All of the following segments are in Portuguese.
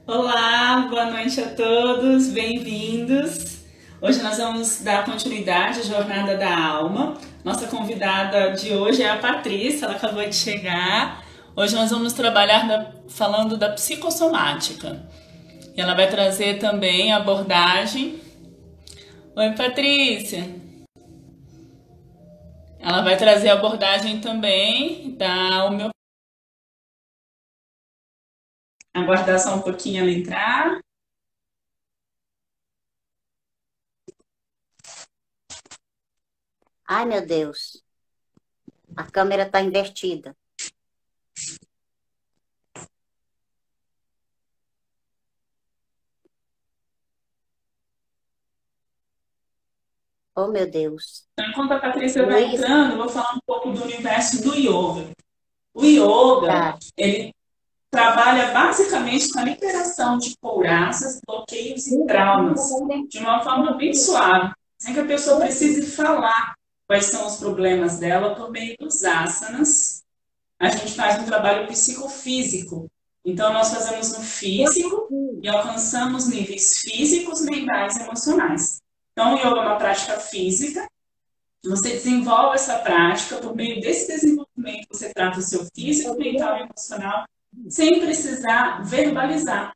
Olá, boa noite a todos, bem-vindos. Hoje nós vamos dar continuidade à Jornada da Alma. Nossa convidada de hoje é a Patrícia, ela acabou de chegar. Hoje nós vamos trabalhar falando da psicossomática. E ela vai trazer também a abordagem. Oi, Patrícia. Ela vai trazer a abordagem também da homeopatia. Aguardar só um pouquinho ela entrar. Ai, meu Deus, a câmera está invertida. Oh, meu Deus. Então, enquanto a Patrícia vai Luiz, entrando, eu vou falar um pouco do universo do yoga. O yoga, tá. ele trabalha basicamente com a liberação de couraças, bloqueios e traumas, de uma forma bem suave, sem que a pessoa precise falar quais são os problemas dela por meio dos asanas. A gente faz um trabalho psicofísico. Então, nós fazemos no físico e alcançamos níveis físicos, mentais e emocionais. Então, o yoga é uma prática física. Você desenvolve essa prática por meio desse desenvolvimento, você trata o seu físico, mental e emocional, sem precisar verbalizar.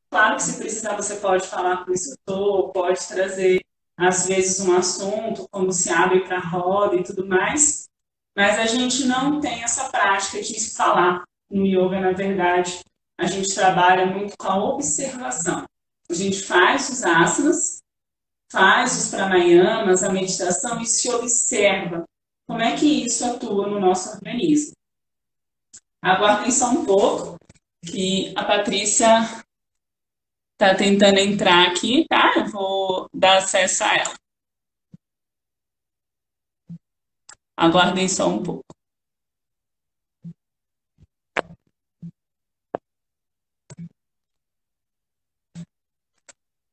Claro que se precisar, você pode falar com o instrutor, pode trazer, às vezes, um assunto, como se abre para a roda e tudo mais, mas a gente não tem essa prática de falar no yoga, na verdade. A gente trabalha muito com a observação. A gente faz os asanas, faz os pranayamas, a meditação e se observa como é que isso atua no nosso organismo. Aguardem só um pouco, que a Patrícia está tentando entrar aqui, tá? Eu vou dar acesso a ela. Aguardem só um pouco.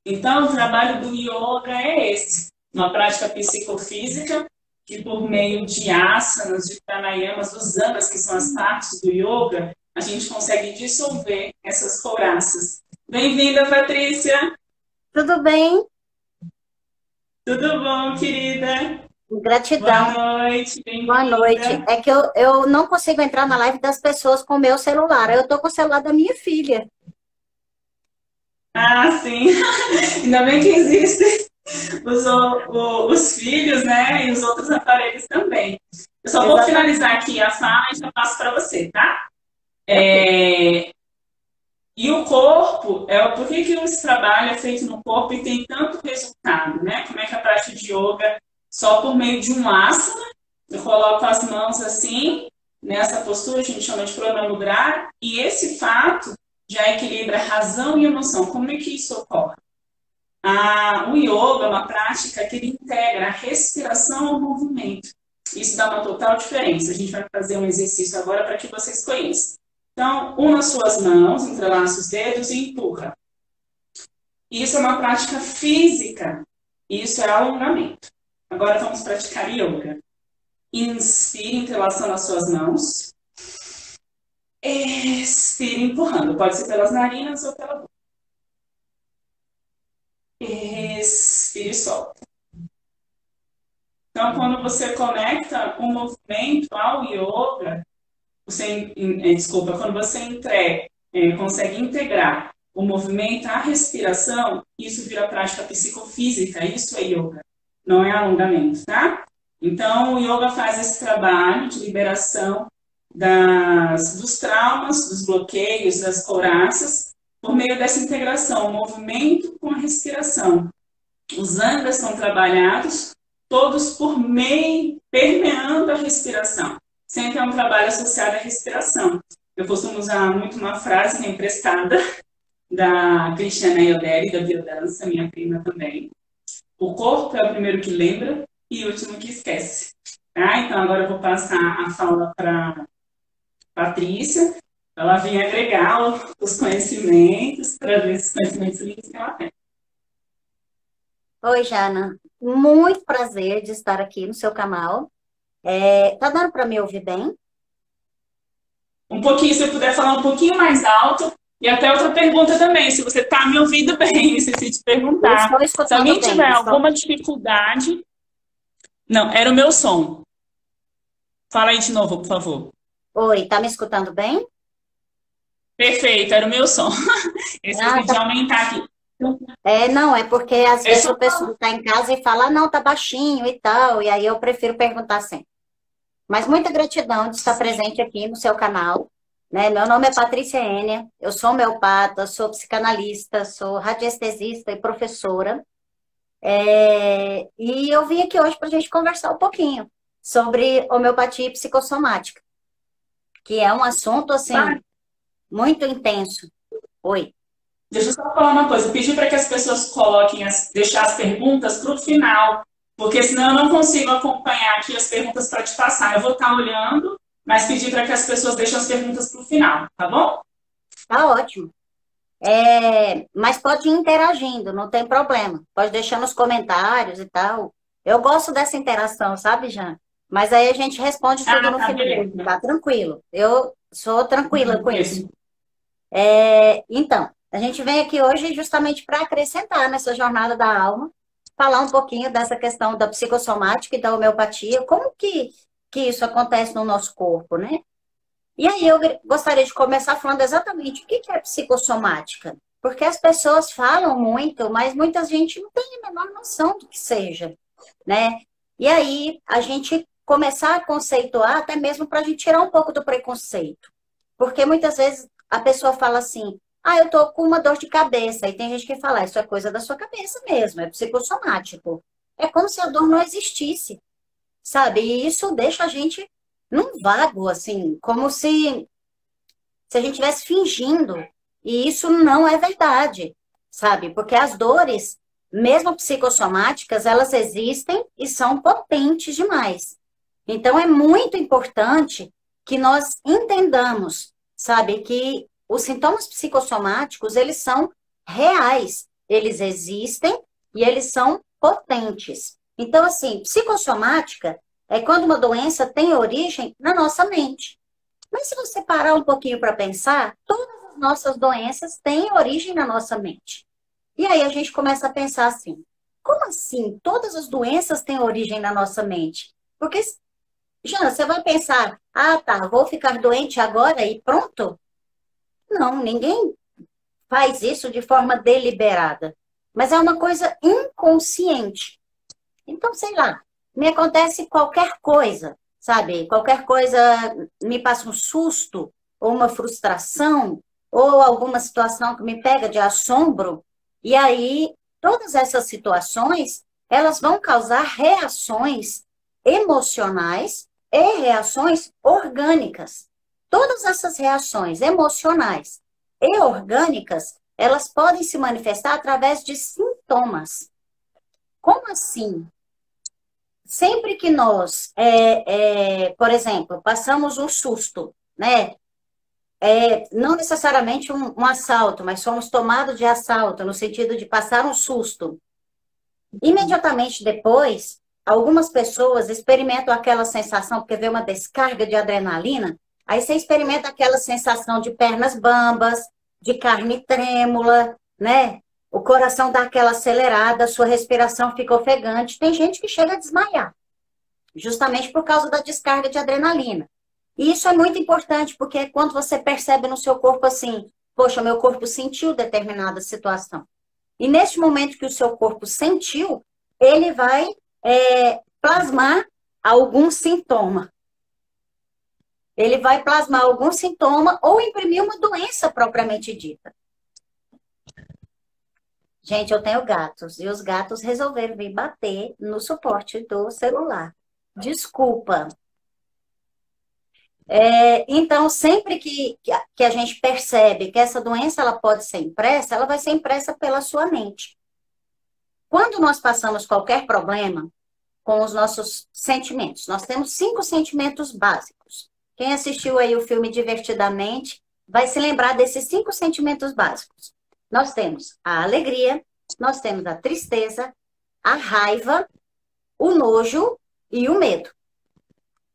Então, o trabalho do yoga é esse, uma prática psicofísica que por meio de asanas, de pranayamas, dos anas, que são as partes do yoga, a gente consegue dissolver essas couraças. Bem-vinda, Patrícia! Tudo bem? Tudo bom, querida? Boa Gratidão. noite, Boa noite. bem-vinda. É que eu não consigo entrar na live das pessoas com o meu celular. Eu tô com o celular da minha filha. Ah, sim. Ainda bem que existem os filhos, né? E os outros aparelhos também. Eu só vou Exatamente. finalizar aqui a fala e já passo para você, tá? Ok. E o corpo, por que esse trabalho é feito no corpo e tem tanto resultado, né? Como é que a prática de yoga, só por meio de um asana, eu coloco as mãos assim, nessa postura, a gente chama de pranamudra, mudra, e esse fato já equilibra razão e emoção. Como é que isso ocorre? O yoga é uma prática que ele integra a respiração ao movimento. Isso dá uma total diferença. A gente vai fazer um exercício agora para que vocês conheçam. Então, una suas mãos, entrelaça os dedos e empurra. Isso é uma prática física. Isso é alongamento. Agora vamos praticar yoga. Inspire, entrelaçando as suas mãos. Expire, empurrando. Pode ser pelas narinas ou pela boca. Expire e solta. Então, quando você conecta o movimento ao yoga, desculpa, quando você consegue integrar o movimento à respiração, isso vira prática psicofísica, isso é yoga, não é alongamento, tá? Então, o yoga faz esse trabalho de liberação dos traumas, dos bloqueios, das couraças, por meio dessa integração, o movimento com a respiração. Os angas são trabalhados todos por meio, permeando a respiração. Sempre é um trabalho associado à respiração. Eu costumo usar muito uma frase que é emprestada da Cristiana Ioderi, da biodança, minha prima também. O corpo é o primeiro que lembra e o último que esquece. Tá? Então, agora eu vou passar a fala para Patrícia. Ela vem agregar os conhecimentos, trazer esses conhecimentos lindos que ela tem. Oi, Jana. Muito prazer de estar aqui no seu canal. Tá dando para me ouvir bem? Um pouquinho, se eu puder falar um pouquinho mais alto, E até outra pergunta também, se você está me ouvindo bem, esqueci de Eu perguntar. estou Se escutando alguém bem. tiver alguma dificuldade. Não, era o meu som. Fala aí de novo, por favor. Oi, tá me escutando bem? Perfeito, era o meu som. Eu Ah, esqueci de tá. aumentar aqui. Não, é porque às É vezes só a pessoa está em casa e fala, ah, não, tá baixinho e tal, e aí eu prefiro perguntar sempre. Mas muita gratidão de estar presente aqui no seu canal, né? Meu nome é Patrícia Enia, eu sou homeopata, sou psicanalista, sou radiestesista e professora. E eu vim aqui hoje para a gente conversar um pouquinho sobre homeopatia e psicossomática, que é um assunto, Ah, assim, muito intenso. Oi. deixa eu só falar uma coisa. Pedir para que as pessoas coloquem, deixar as perguntas para o final, porque senão eu não consigo acompanhar aqui as perguntas para te passar. Eu vou estar olhando, mas pedir para que as pessoas deixem as perguntas para o final, tá bom? Tá ótimo. Mas pode ir interagindo, não tem problema. Pode deixar nos comentários e tal. Eu gosto dessa interação, sabe, Jean? Mas aí a gente responde tudo Ah, no tá, final. beleza. Tá tranquilo. Eu sou tranquila com isso. Beleza. Então, a gente vem aqui hoje justamente para acrescentar nessa jornada da alma, falar um pouquinho dessa questão da psicossomática e da homeopatia, como que isso acontece no nosso corpo, né? E aí eu gostaria de começar falando exatamente o que é psicossomática. Porque as pessoas falam muito, mas muita gente não tem a menor noção do que seja, né? E aí a gente começar a conceituar, até mesmo para a gente tirar um pouco do preconceito. Porque muitas vezes a pessoa fala assim, ah, eu tô com uma dor de cabeça. E tem gente que fala, isso é coisa da sua cabeça mesmo, é psicossomático. É como se a dor não existisse, sabe? E isso deixa a gente num vago, assim, como se a gente estivesse fingindo. E isso não é verdade, sabe? Porque as dores, mesmo psicossomáticas, elas existem e são potentes demais. Então, é muito importante que nós entendamos, sabe, que os sintomas psicossomáticos, eles são reais, eles existem e eles são potentes. Então, assim, psicossomática é quando uma doença tem origem na nossa mente. Mas se você parar um pouquinho para pensar, todas as nossas doenças têm origem na nossa mente. E aí a gente começa a pensar assim: como assim? Todas as doenças têm origem na nossa mente? Porque, Jana, você vai pensar, ah, tá, vou ficar doente agora e pronto? Não, ninguém faz isso de forma deliberada. Mas é uma coisa inconsciente. Então, sei lá, me acontece qualquer coisa, sabe? Qualquer coisa me passa um susto, ou uma frustração, ou alguma situação que me pega de assombro, e aí todas essas situações, elas vão causar reações emocionais e reações orgânicas. Todas essas reações emocionais e orgânicas, elas podem se manifestar através de sintomas. Como assim? Sempre que nós, por exemplo, passamos um susto, né? Não necessariamente um assalto, mas somos tomados de assalto, no sentido de passar um susto. Imediatamente depois, algumas pessoas experimentam aquela sensação, porque vê uma descarga de adrenalina, aí você experimenta aquela sensação de pernas bambas, de carne trêmula, né? O coração dá aquela acelerada, a sua respiração fica ofegante. Tem gente que chega a desmaiar, justamente por causa da descarga de adrenalina. E isso é muito importante, porque é quando você percebe no seu corpo assim, poxa, meu corpo sentiu determinada situação. E neste momento que o seu corpo sentiu, ele vai plasmar algum sintoma. Ele vai plasmar algum sintoma ou imprimir uma doença propriamente dita. Gente, eu tenho gatos e os gatos resolveram vir bater no suporte do celular. Desculpa. Então, sempre que a gente percebe que essa doença ela pode ser impressa, ela vai ser impressa pela sua mente. Quando nós passamos qualquer problema com os nossos sentimentos, nós temos 5 sentimentos básicos. Quem assistiu aí o filme Divertidamente vai se lembrar desses 5 sentimentos básicos. Nós temos a alegria, nós temos a tristeza, a raiva, o nojo e o medo.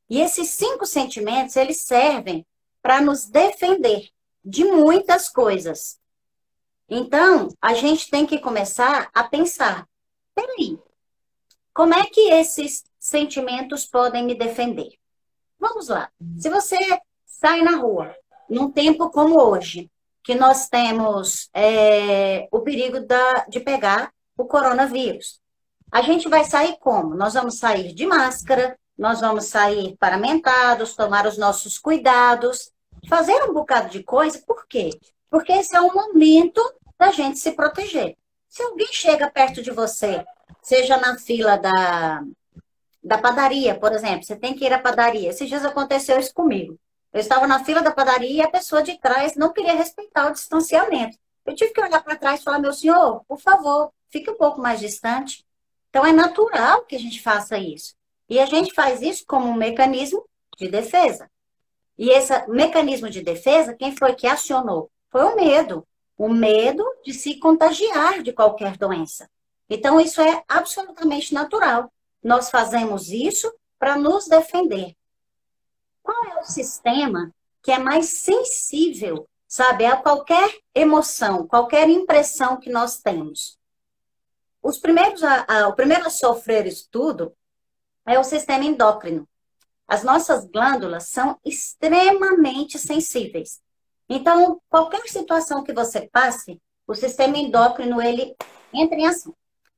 E esses 5 sentimentos, eles servem para nos defender. de muitas coisas. Então, a gente tem que começar a pensar, peraí, como é que esses sentimentos podem me defender? Vamos lá. Se você sai na rua, num tempo como hoje, que nós temos o perigo de pegar o coronavírus, a gente vai sair como? Nós vamos sair de máscara, nós vamos sair paramentados, tomar os nossos cuidados, fazer um bocado de coisa. Por quê? Porque esse é um momento da gente se proteger. Se alguém chega perto de você, seja na fila da padaria, por exemplo, você tem que ir à padaria. Esses dias aconteceu isso comigo. Eu estava na fila da padaria e a pessoa de trás não queria respeitar o distanciamento. Eu tive que olhar para trás e falar, meu senhor, por favor, fique um pouco mais distante. Então, é natural que a gente faça isso. E a gente faz isso como um mecanismo de defesa. E esse mecanismo de defesa, quem foi que acionou? Foi o medo. O medo de se contagiar de qualquer doença. Então, isso é absolutamente natural. Nós fazemos isso para nos defender. Qual é o sistema que é mais sensível, sabe, a qualquer emoção, qualquer impressão que nós temos? O primeiro a sofrer isso tudo é o sistema endócrino. As nossas glândulas são extremamente sensíveis. Então, qualquer situação que você passe, o sistema endócrino, ele entra em ação.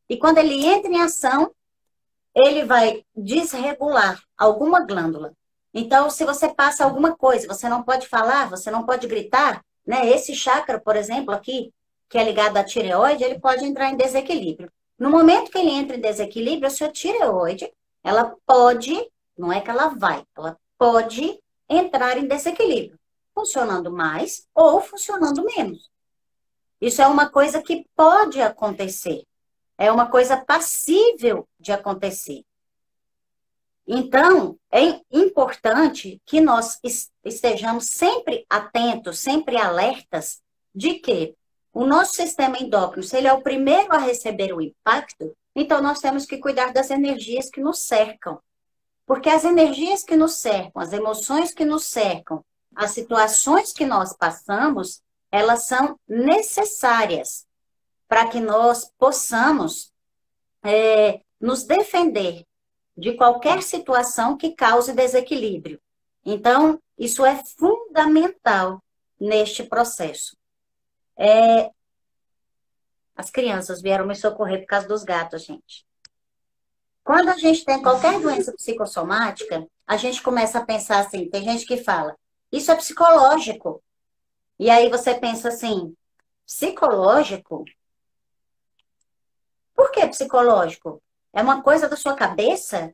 E quando ele entra em ação, ele vai desregular alguma glândula. Então, se você passa alguma coisa, você não pode falar, você não pode gritar, né? Esse chakra, por exemplo, aqui, que é ligado à tireoide, ele pode entrar em desequilíbrio. No momento que ele entra em desequilíbrio, a sua tireoide, ela pode, não é que ela vai, ela pode entrar em desequilíbrio, funcionando mais ou funcionando menos. Isso é uma coisa que pode acontecer. É uma coisa passível de acontecer. Então, é importante que nós estejamos sempre atentos, sempre alertas de que o nosso sistema endócrino, se ele é o primeiro a receber o impacto, então nós temos que cuidar das energias que nos cercam. Porque as energias que nos cercam, as emoções que nos cercam, as situações que nós passamos, elas são necessárias para que nós possamos nos defender de qualquer situação que cause desequilíbrio. Então, isso é fundamental neste processo. As crianças vieram me socorrer por causa dos gatos, gente. Quando a gente tem qualquer doença psicossomática, a gente começa a pensar assim, tem gente que fala, isso é psicológico. E aí você pensa assim, psicológico? Por que psicológico? É uma coisa da sua cabeça?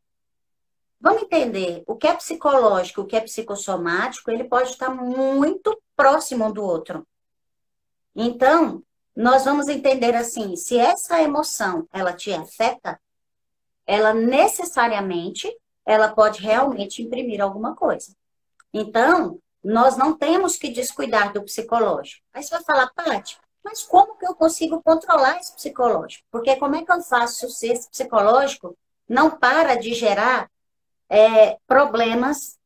Vamos entender, o que é psicológico, o que é psicossomático, ele pode estar muito próximo um do outro. Então, nós vamos entender assim, se essa emoção, ela te afeta, ela necessariamente, ela pode realmente imprimir alguma coisa. Então, nós não temos que descuidar do psicológico. Aí você vai falar, Paty, mas como que eu consigo controlar esse psicológico? Porque como é que eu faço se esse psicológico não para de gerar problemas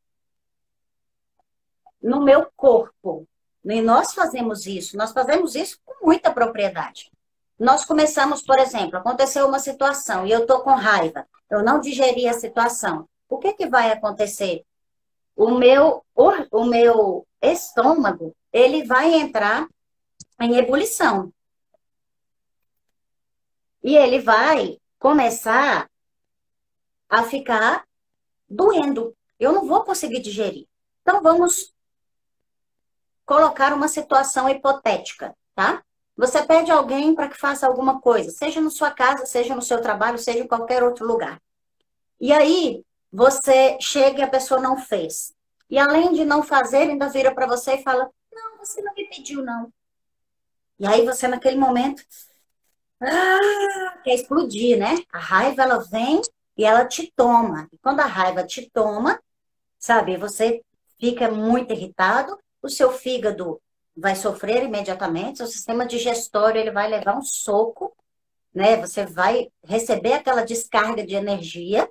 no meu corpo? E nós fazemos isso com muita propriedade. Nós começamos, por exemplo, aconteceu uma situação e eu estou com raiva, eu não digeri a situação. O que que vai acontecer? O meu estômago, ele vai entrar em ebulição. E ele vai começar a ficar doendo. Eu não vou conseguir digerir. Então, vamos colocar uma situação hipotética, tá? Você pede alguém para que faça alguma coisa, seja na sua casa, seja no seu trabalho, seja em qualquer outro lugar. E aí, você chega e a pessoa não fez. E além de não fazer, ainda vira para você e fala, não, você não me pediu, não. E aí você, naquele momento, quer explodir, né? A raiva, ela vem e ela te toma. E quando a raiva te toma, sabe, você fica muito irritado, o seu fígado vai sofrer imediatamente, seu sistema digestório, ele vai levar um soco, né? Você vai receber aquela descarga de energia.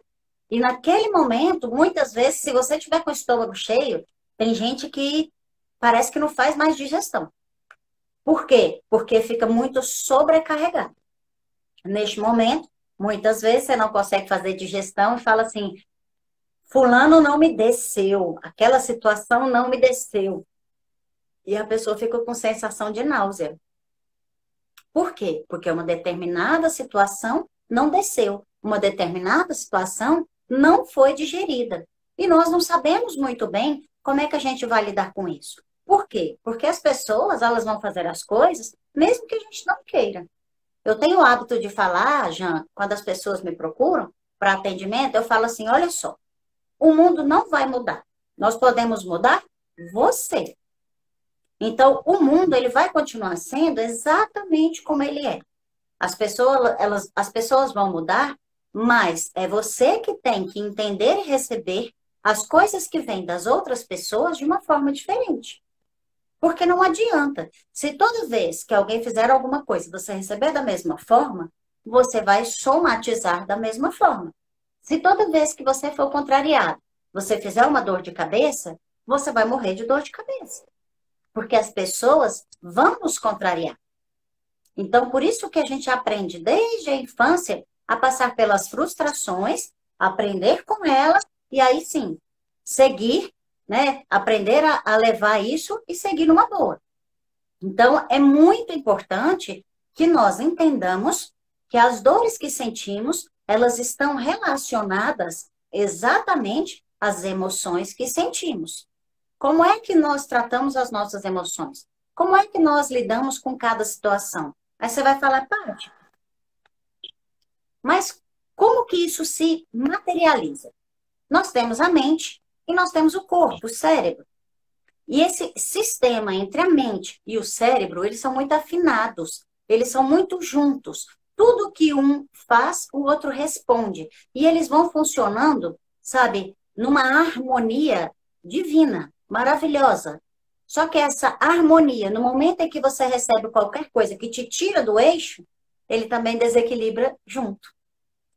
E naquele momento, muitas vezes, se você tiver com o estômago cheio, tem gente que parece que não faz mais digestão. Por quê? Porque fica muito sobrecarregado. Neste momento, muitas vezes você não consegue fazer digestão e fala assim, fulano não me desceu, aquela situação não me desceu. E a pessoa fica com sensação de náusea. Por quê? Porque uma determinada situação não desceu, uma determinada situação não foi digerida. E nós não sabemos muito bem como é que a gente vai lidar com isso. Por quê? Porque as pessoas, elas vão fazer as coisas mesmo que a gente não queira. Eu tenho o hábito de falar, Jean, quando as pessoas me procuram para atendimento, eu falo assim, olha só, o mundo não vai mudar. Nós podemos mudar você. Então, o mundo ele vai continuar sendo exatamente como ele é. As pessoas vão mudar, mas é você que tem que entender e receber as coisas que vêm das outras pessoas de uma forma diferente. Porque não adianta. Se toda vez que alguém fizer alguma coisa você receber da mesma forma, você vai somatizar da mesma forma. Se toda vez que você for contrariado, você fizer uma dor de cabeça, você vai morrer de dor de cabeça. Porque as pessoas vão nos contrariar. Então, por isso que a gente aprende desde a infância a passar pelas frustrações, aprender com elas e aí sim, seguir, né? Aprender a levar isso e seguir numa boa. Então, é muito importante que nós entendamos que as dores que sentimos, elas estão relacionadas exatamente às emoções que sentimos. Como é que nós tratamos as nossas emoções? Como é que nós lidamos com cada situação? Aí você vai falar, Paty, mas como que isso se materializa? Nós temos a mente e nós temos o corpo, o cérebro. E esse sistema entre a mente e o cérebro, eles são muito afinados, eles são muito juntos. Tudo que um faz, o outro responde. E eles vão funcionando, sabe, numa harmonia divina, maravilhosa. Só que essa harmonia, no momento em que você recebe qualquer coisa que te tira do eixo, ele também desequilibra junto.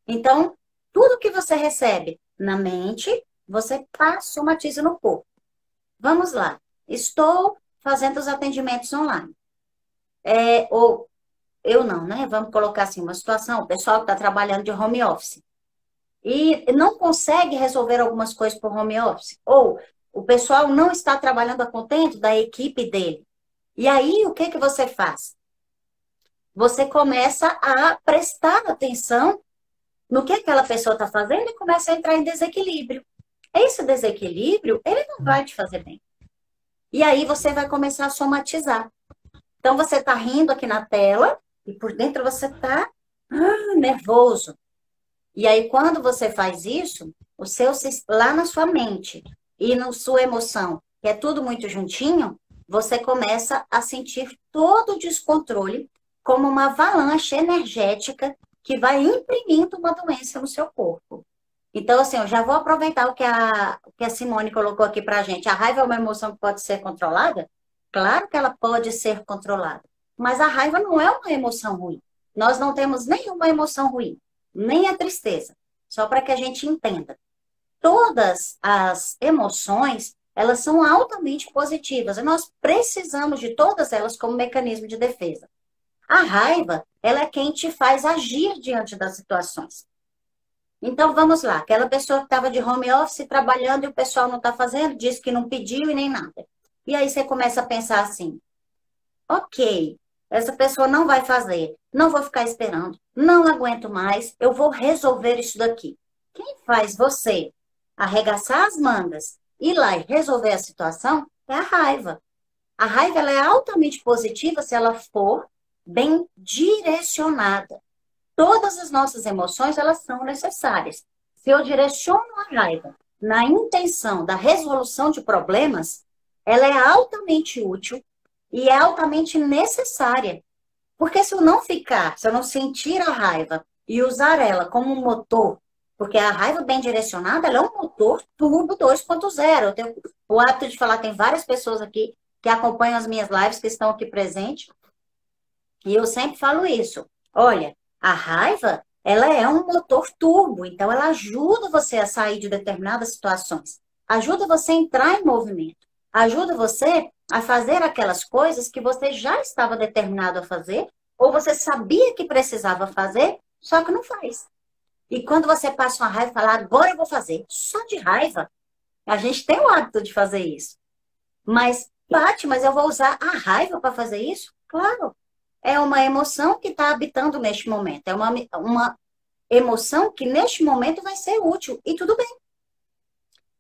Então, tudo que você recebe na mente, você somatiza no corpo. Vamos lá. Estou fazendo os atendimentos online. Ou eu não, né? Vamos colocar assim uma situação, o pessoal que está trabalhando de home office e não consegue resolver algumas coisas por home office. Ou o pessoal não está trabalhando a contento da equipe dele. E aí, o que que você faz? Você começa a prestar atenção no que aquela pessoa está fazendo e começa a entrar em desequilíbrio. Esse desequilíbrio, ele não vai te fazer bem. E aí você vai começar a somatizar. Então você está rindo aqui na tela e por dentro você está nervoso. E aí quando você faz isso, lá na sua mente e na sua emoção, que é tudo muito juntinho, você começa a sentir todo o descontrole como uma avalanche energética que vai imprimindo uma doença no seu corpo. Então, assim, eu já vou aproveitar o que a Simone colocou aqui pra gente. A raiva é uma emoção que pode ser controlada? Claro que ela pode ser controlada. Mas a raiva não é uma emoção ruim. Nós não temos nenhuma emoção ruim, nem a tristeza. Só para que a gente entenda. Todas as emoções, elas são altamente positivas. E nós precisamos de todas elas como mecanismo de defesa. A raiva, ela é quem te faz agir diante das situações. Então, vamos lá. Aquela pessoa que estava de home office trabalhando e o pessoal não está fazendo, disse que não pediu e nem nada. E aí você começa a pensar assim, ok, essa pessoa não vai fazer, não vou ficar esperando, não aguento mais, eu vou resolver isso daqui. Quem faz você arregaçar as mangas, ir lá e resolver a situação é a raiva. A raiva ela é altamente positiva se ela for bem direcionada. Todas as nossas emoções, elas são necessárias. Se eu direciono a raiva na intenção da resolução de problemas, ela é altamente útil e é altamente necessária. Porque se eu não sentir a raiva e usar ela como um motor, porque a raiva bem direcionada, ela é um motor turbo 2.0. Eu tenho o hábito de falar, tem várias pessoas aqui que acompanham as minhas lives, que estão aqui presentes, e eu sempre falo isso. Olha, a raiva, ela é um motor turbo, então ela ajuda você a sair de determinadas situações, ajuda você a entrar em movimento, ajuda você a fazer aquelas coisas que você já estava determinado a fazer, ou você sabia que precisava fazer, só que não faz. E quando você passa uma raiva e fala, agora eu vou fazer, só de raiva, a gente tem o hábito de fazer isso. Mas, Paty, mas eu vou usar a raiva para fazer isso? Claro. É uma emoção que está habitando neste momento. É uma emoção que neste momento vai ser útil. E tudo bem.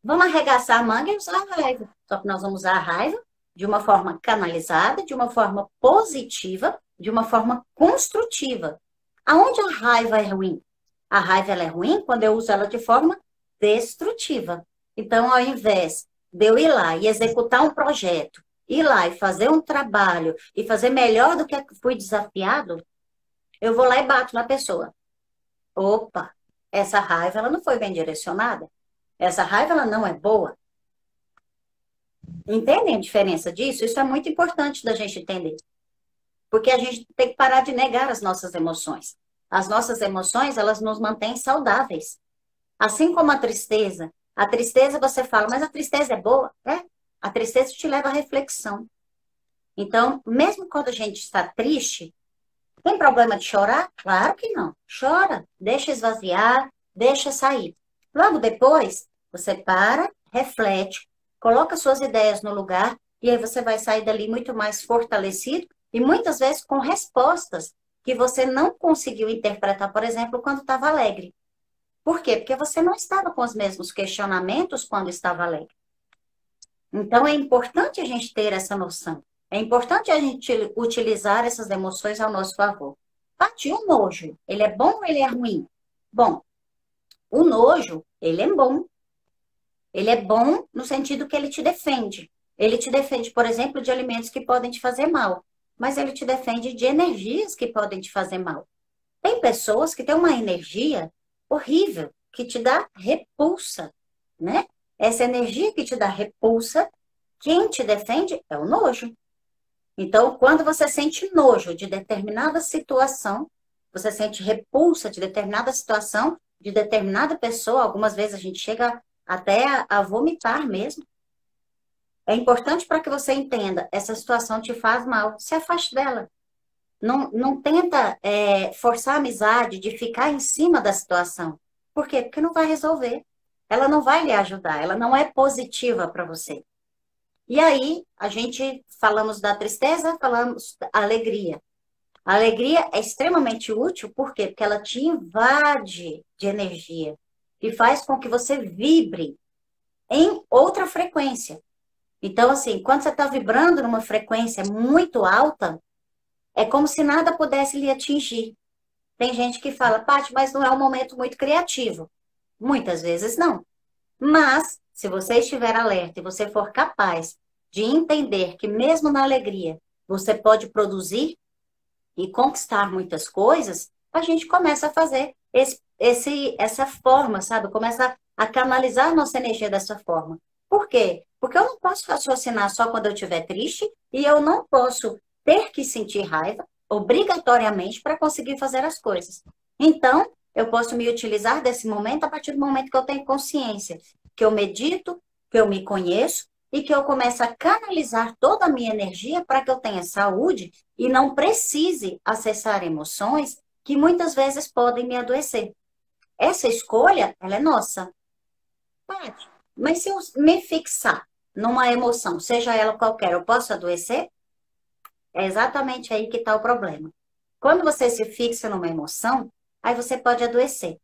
Vamos arregaçar a manga e usar a raiva. Só que nós vamos usar a raiva de uma forma canalizada, de uma forma positiva, de uma forma construtiva. Aonde a raiva é ruim? A raiva ela é ruim quando eu uso ela de forma destrutiva. Então, ao invés de eu ir lá e executar um projeto, ir lá e fazer um trabalho e fazer melhor do que fui desafiado, eu vou lá e bato na pessoa. Opa, essa raiva ela não foi bem direcionada. Essa raiva ela não é boa. Entendem a diferença disso? Isso é muito importante da gente entender. Porque a gente tem que parar de negar as nossas emoções. As nossas emoções, elas nos mantêm saudáveis. Assim como a tristeza. A tristeza você fala, mas a tristeza é boa? É. A tristeza te leva à reflexão. Então, mesmo quando a gente está triste, tem problema de chorar? Claro que não. Chora, deixa esvaziar, deixa sair. Logo depois, você para, reflete, coloca suas ideias no lugar e aí você vai sair dali muito mais fortalecido e muitas vezes com respostas que você não conseguiu interpretar, por exemplo, quando estava alegre. Por quê? Porque você não estava com os mesmos questionamentos quando estava alegre. Então, é importante a gente ter essa noção. É importante a gente utilizar essas emoções ao nosso favor. Paty, o nojo, ele é bom ou ele é ruim? Bom, o nojo, ele é bom. Ele é bom no sentido que ele te defende. Ele te defende, por exemplo, de alimentos que podem te fazer mal. Mas ele te defende de energias que podem te fazer mal. Tem pessoas que têm uma energia horrível, que te dá repulsa, né? Essa energia que te dá repulsa, quem te defende é o nojo. Então, quando você sente nojo de determinada situação, você sente repulsa de determinada situação, de determinada pessoa, algumas vezes a gente chega até a vomitar mesmo. É importante para que você entenda, essa situação te faz mal, se afaste dela. Não tenta forçar a amizade de ficar em cima da situação. Por quê? Porque não vai resolver. Ela não vai lhe ajudar, ela não é positiva para você. E aí, a gente falamos da tristeza, falamos da alegria. A alegria é extremamente útil, por quê? Porque ela te invade de energia e faz com que você vibre em outra frequência. Então, assim, quando você está vibrando numa frequência muito alta, é como se nada pudesse lhe atingir. Tem gente que fala, Paty, mas não é um momento muito criativo. Muitas vezes não. Mas, se você estiver alerta e você for capaz de entender que mesmo na alegria você pode produzir e conquistar muitas coisas, a gente começa a fazer essa forma, sabe? Começa a canalizar a nossa energia dessa forma. Por quê? Porque eu não posso raciocinar só quando eu estiver triste e eu não posso ter que sentir raiva obrigatoriamente para conseguir fazer as coisas. Então, eu posso me utilizar desse momento a partir do momento que eu tenho consciência, que eu medito, que eu me conheço e que eu começo a canalizar toda a minha energia para que eu tenha saúde e não precise acessar emoções que muitas vezes podem me adoecer. Essa escolha, ela é nossa. Pode. Mas se eu me fixar numa emoção, seja ela qualquer, eu posso adoecer? É exatamente aí que está o problema. Quando você se fixa numa emoção, aí você pode adoecer.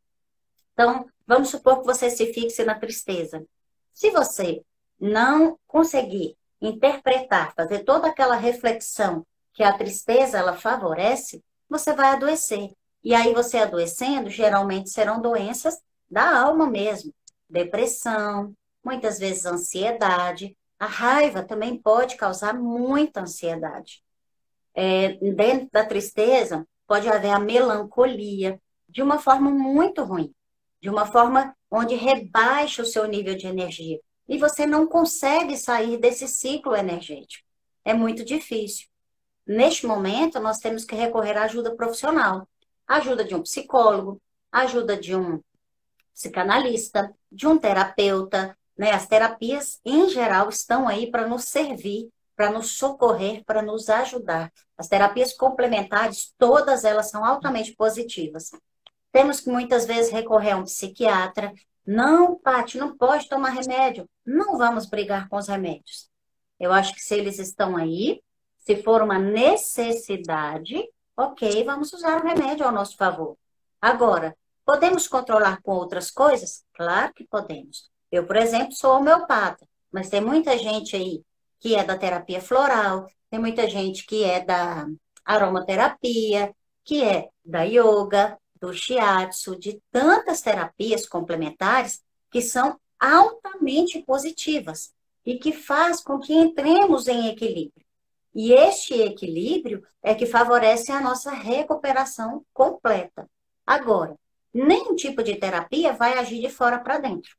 Então, vamos supor que você se fixe na tristeza. Se você não conseguir interpretar, fazer toda aquela reflexão que a tristeza ela favorece, você vai adoecer. E aí você adoecendo, geralmente serão doenças da alma mesmo. Depressão, muitas vezes ansiedade. A raiva também pode causar muita ansiedade. Dentro da tristeza, pode haver a melancolia, de uma forma muito ruim, de uma forma onde rebaixa o seu nível de energia. E você não consegue sair desse ciclo energético. É muito difícil. Neste momento, nós temos que recorrer à ajuda profissional. A ajuda de um psicólogo, a ajuda de um psicanalista, de um terapeuta, né? As terapias, em geral, estão aí para nos servir, para nos socorrer, para nos ajudar. As terapias complementares, todas elas são altamente positivas. Temos que muitas vezes recorrer a um psiquiatra. Não, Paty, não pode tomar remédio. Não vamos brigar com os remédios. Eu acho que se eles estão aí, se for uma necessidade, ok, vamos usar o remédio ao nosso favor. Agora, podemos controlar com outras coisas? Claro que podemos. Eu, por exemplo, sou homeopata, mas tem muita gente aí que é da terapia floral, tem muita gente que é da aromaterapia, que é da yoga, do shiatsu, de tantas terapias complementares que são altamente positivas e que faz com que entremos em equilíbrio. E este equilíbrio é que favorece a nossa recuperação completa. Agora, nenhum tipo de terapia vai agir de fora para dentro.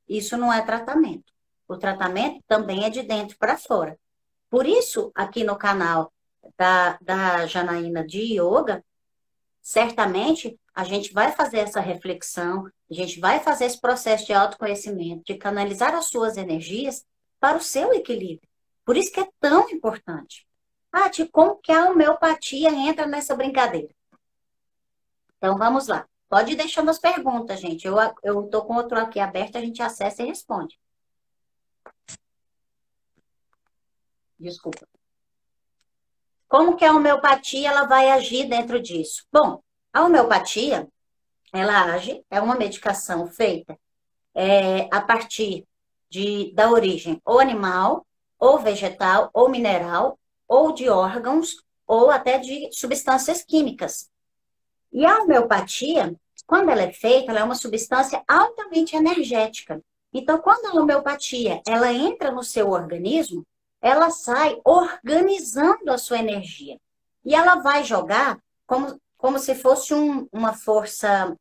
Isso não é tratamento. O tratamento também é de dentro para fora. Por isso, aqui no canal da Janaína de Yoga, certamente a gente vai fazer essa reflexão, a gente vai fazer esse processo de autoconhecimento, de canalizar as suas energias para o seu equilíbrio. Por isso que é tão importante. Paty, como que a homeopatia entra nessa brincadeira? Então, vamos lá. Pode ir deixando as perguntas, gente. Eu estou com outro aqui aberto, a gente acessa e responde. Desculpa. Como que a homeopatia ela vai agir dentro disso? Bom, a homeopatia, ela age, é uma medicação feita a partir da origem ou animal, ou vegetal, ou mineral, ou de órgãos, ou até de substâncias químicas. E a homeopatia, quando ela é feita, ela é uma substância altamente energética. Então, quando a homeopatia ela entra no seu organismo, ela sai organizando a sua energia. E ela vai jogar como se fosse uma força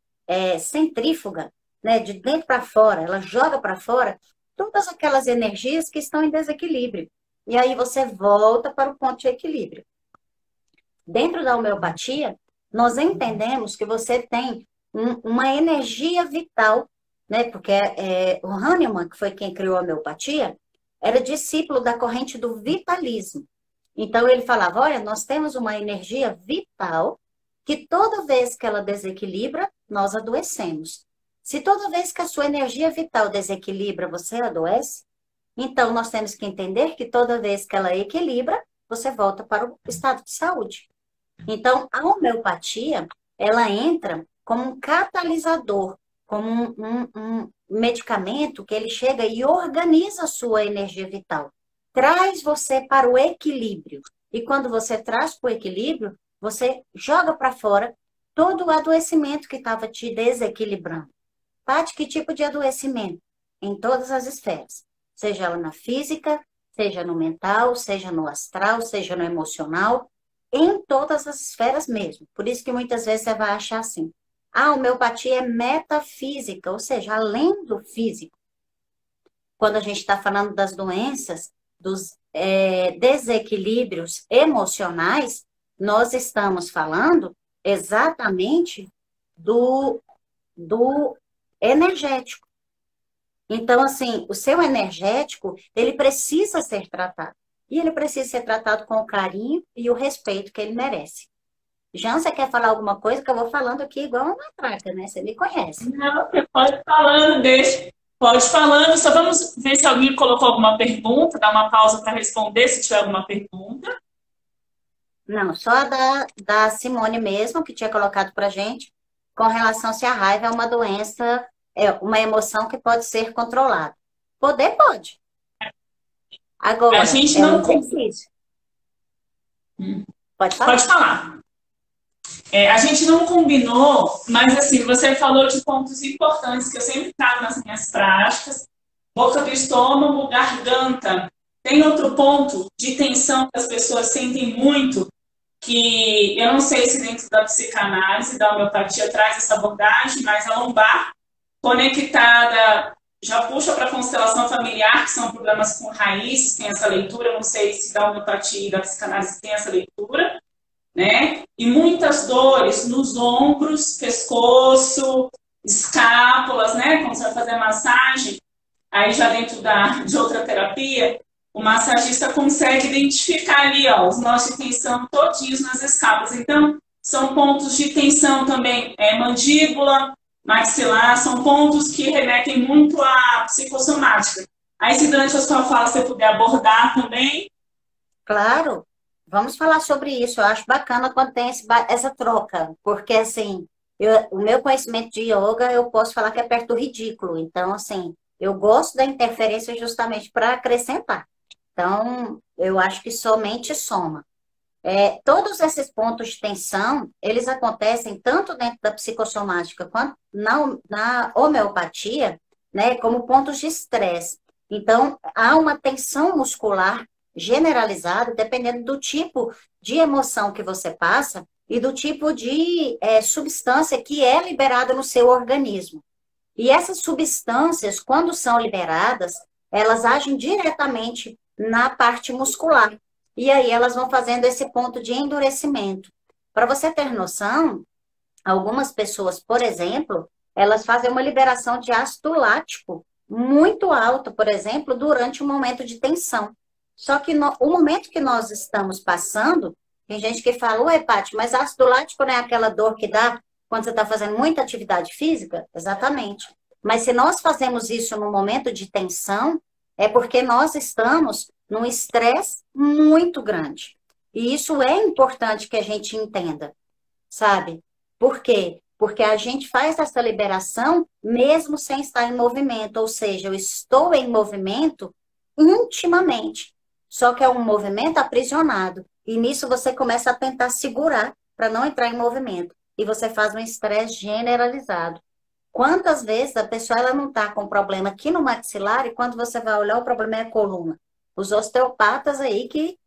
centrífuga, né, de dentro para fora. Ela joga para fora todas aquelas energias que estão em desequilíbrio. E aí você volta para o ponto de equilíbrio. Dentro da homeopatia, nós entendemos que você tem uma energia vital, né? Porque o Hahnemann, que foi quem criou a homeopatia, era discípulo da corrente do vitalismo. Então ele falava, olha, nós temos uma energia vital que toda vez que ela desequilibra, nós adoecemos. Se toda vez que a sua energia vital desequilibra, você adoece, então nós temos que entender que toda vez que ela equilibra, você volta para o estado de saúde. Então, a homeopatia, ela entra como um catalisador, como um medicamento que ele chega e organiza a sua energia vital. Traz você para o equilíbrio. E quando você traz para o equilíbrio, você joga para fora todo o adoecimento que estava te desequilibrando. Paty, que tipo de adoecimento? Em todas as esferas. Seja ela na física, seja no mental, seja no astral, seja no emocional, em todas as esferas mesmo. Por isso que muitas vezes você vai achar assim, a homeopatia é metafísica, ou seja, além do físico. Quando a gente está falando das doenças, dos desequilíbrios emocionais, nós estamos falando exatamente do energético. Então, assim, o seu energético, ele precisa ser tratado. E ele precisa ser tratado com o carinho e o respeito que ele merece. Jean, você quer falar alguma coisa que eu vou falando aqui igual uma matraca, né? Você me conhece. Não, você pode falando, deixa. Pode falando. Só vamos ver se alguém colocou alguma pergunta, dar uma pausa para responder se tiver alguma pergunta. Não, só a da Simone mesmo, que tinha colocado pra gente, com relação se a raiva é uma doença, uma emoção que pode ser controlada. Poder pode. Agora, a gente é não um exercício. Pode falar? Pode falar. A gente não combinou, mas assim, você falou de pontos importantes que eu sempre trago nas minhas práticas. Boca do estômago, garganta. Tem outro ponto de tensão que as pessoas sentem muito, que eu não sei se dentro da psicanálise, da homeopatia, traz essa abordagem, mas a lombar conectada, já puxa para a constelação familiar, que são problemas com raiz, tem essa leitura, eu não sei se da homeopatia e da psicanálise tem essa leitura, né? E muitas dores nos ombros, pescoço, escápulas, né? Quando você vai fazer massagem, aí já dentro de outra terapia, o massagista consegue identificar ali, ó, os nós de tensão todinhos nas escapas. Então, são pontos de tensão também, mandíbula, maxilar, são pontos que remetem muito à psicossomática. Aí, se durante a sua fala você puder abordar também. Claro, vamos falar sobre isso. Eu acho bacana quando tem essa troca, porque assim, o meu conhecimento de yoga, eu posso falar que é perto do ridículo. Então, assim, eu gosto da interferência justamente para acrescentar. Então, eu acho que somente soma. Todos esses pontos de tensão, eles acontecem tanto dentro da psicossomática quanto na homeopatia, né, como pontos de estresse. Então, há uma tensão muscular generalizada, dependendo do tipo de emoção que você passa e do tipo de substância que é liberada no seu organismo. E essas substâncias, quando são liberadas, elas agem diretamente na parte muscular. E aí elas vão fazendo esse ponto de endurecimento. Para você ter noção, algumas pessoas, por exemplo, elas fazem uma liberação de ácido lático muito alto, por exemplo, durante um momento de tensão. Só que o momento que nós estamos passando, tem gente que fala, ué, Paty, mas ácido lático não é aquela dor que dá quando você está fazendo muita atividade física? Exatamente. Mas se nós fazemos isso no momento de tensão, é porque nós estamos num estresse muito grande. E isso é importante que a gente entenda, sabe? Por quê? Porque a gente faz essa liberação mesmo sem estar em movimento, ou seja, eu estou em movimento intimamente, só que é um movimento aprisionado. E nisso você começa a tentar segurar para não entrar em movimento. E você faz um estresse generalizado. Quantas vezes a pessoa ela não está com problema aqui no maxilar e quando você vai olhar o problema é a coluna? Os osteopatas aí que,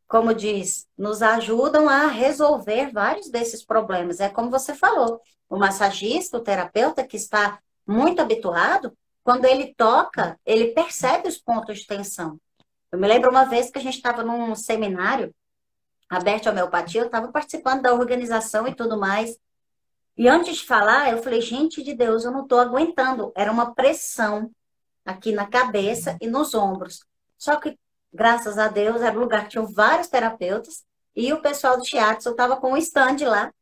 como diz, nos ajudam a resolver vários desses problemas. É como você falou, o massagista, o terapeuta que está muito habituado, quando ele toca, ele percebe os pontos de tensão. Eu me lembro uma vez que a gente estava num seminário aberto à homeopatia, eu estava participando da organização e tudo mais. E antes de falar, eu falei, gente de Deus, eu não estou aguentando. Era uma pressão aqui na cabeça e nos ombros. Só que, graças a Deus, era um lugar que tinham vários terapeutas e o pessoal do Shiatsu estava com um stand lá.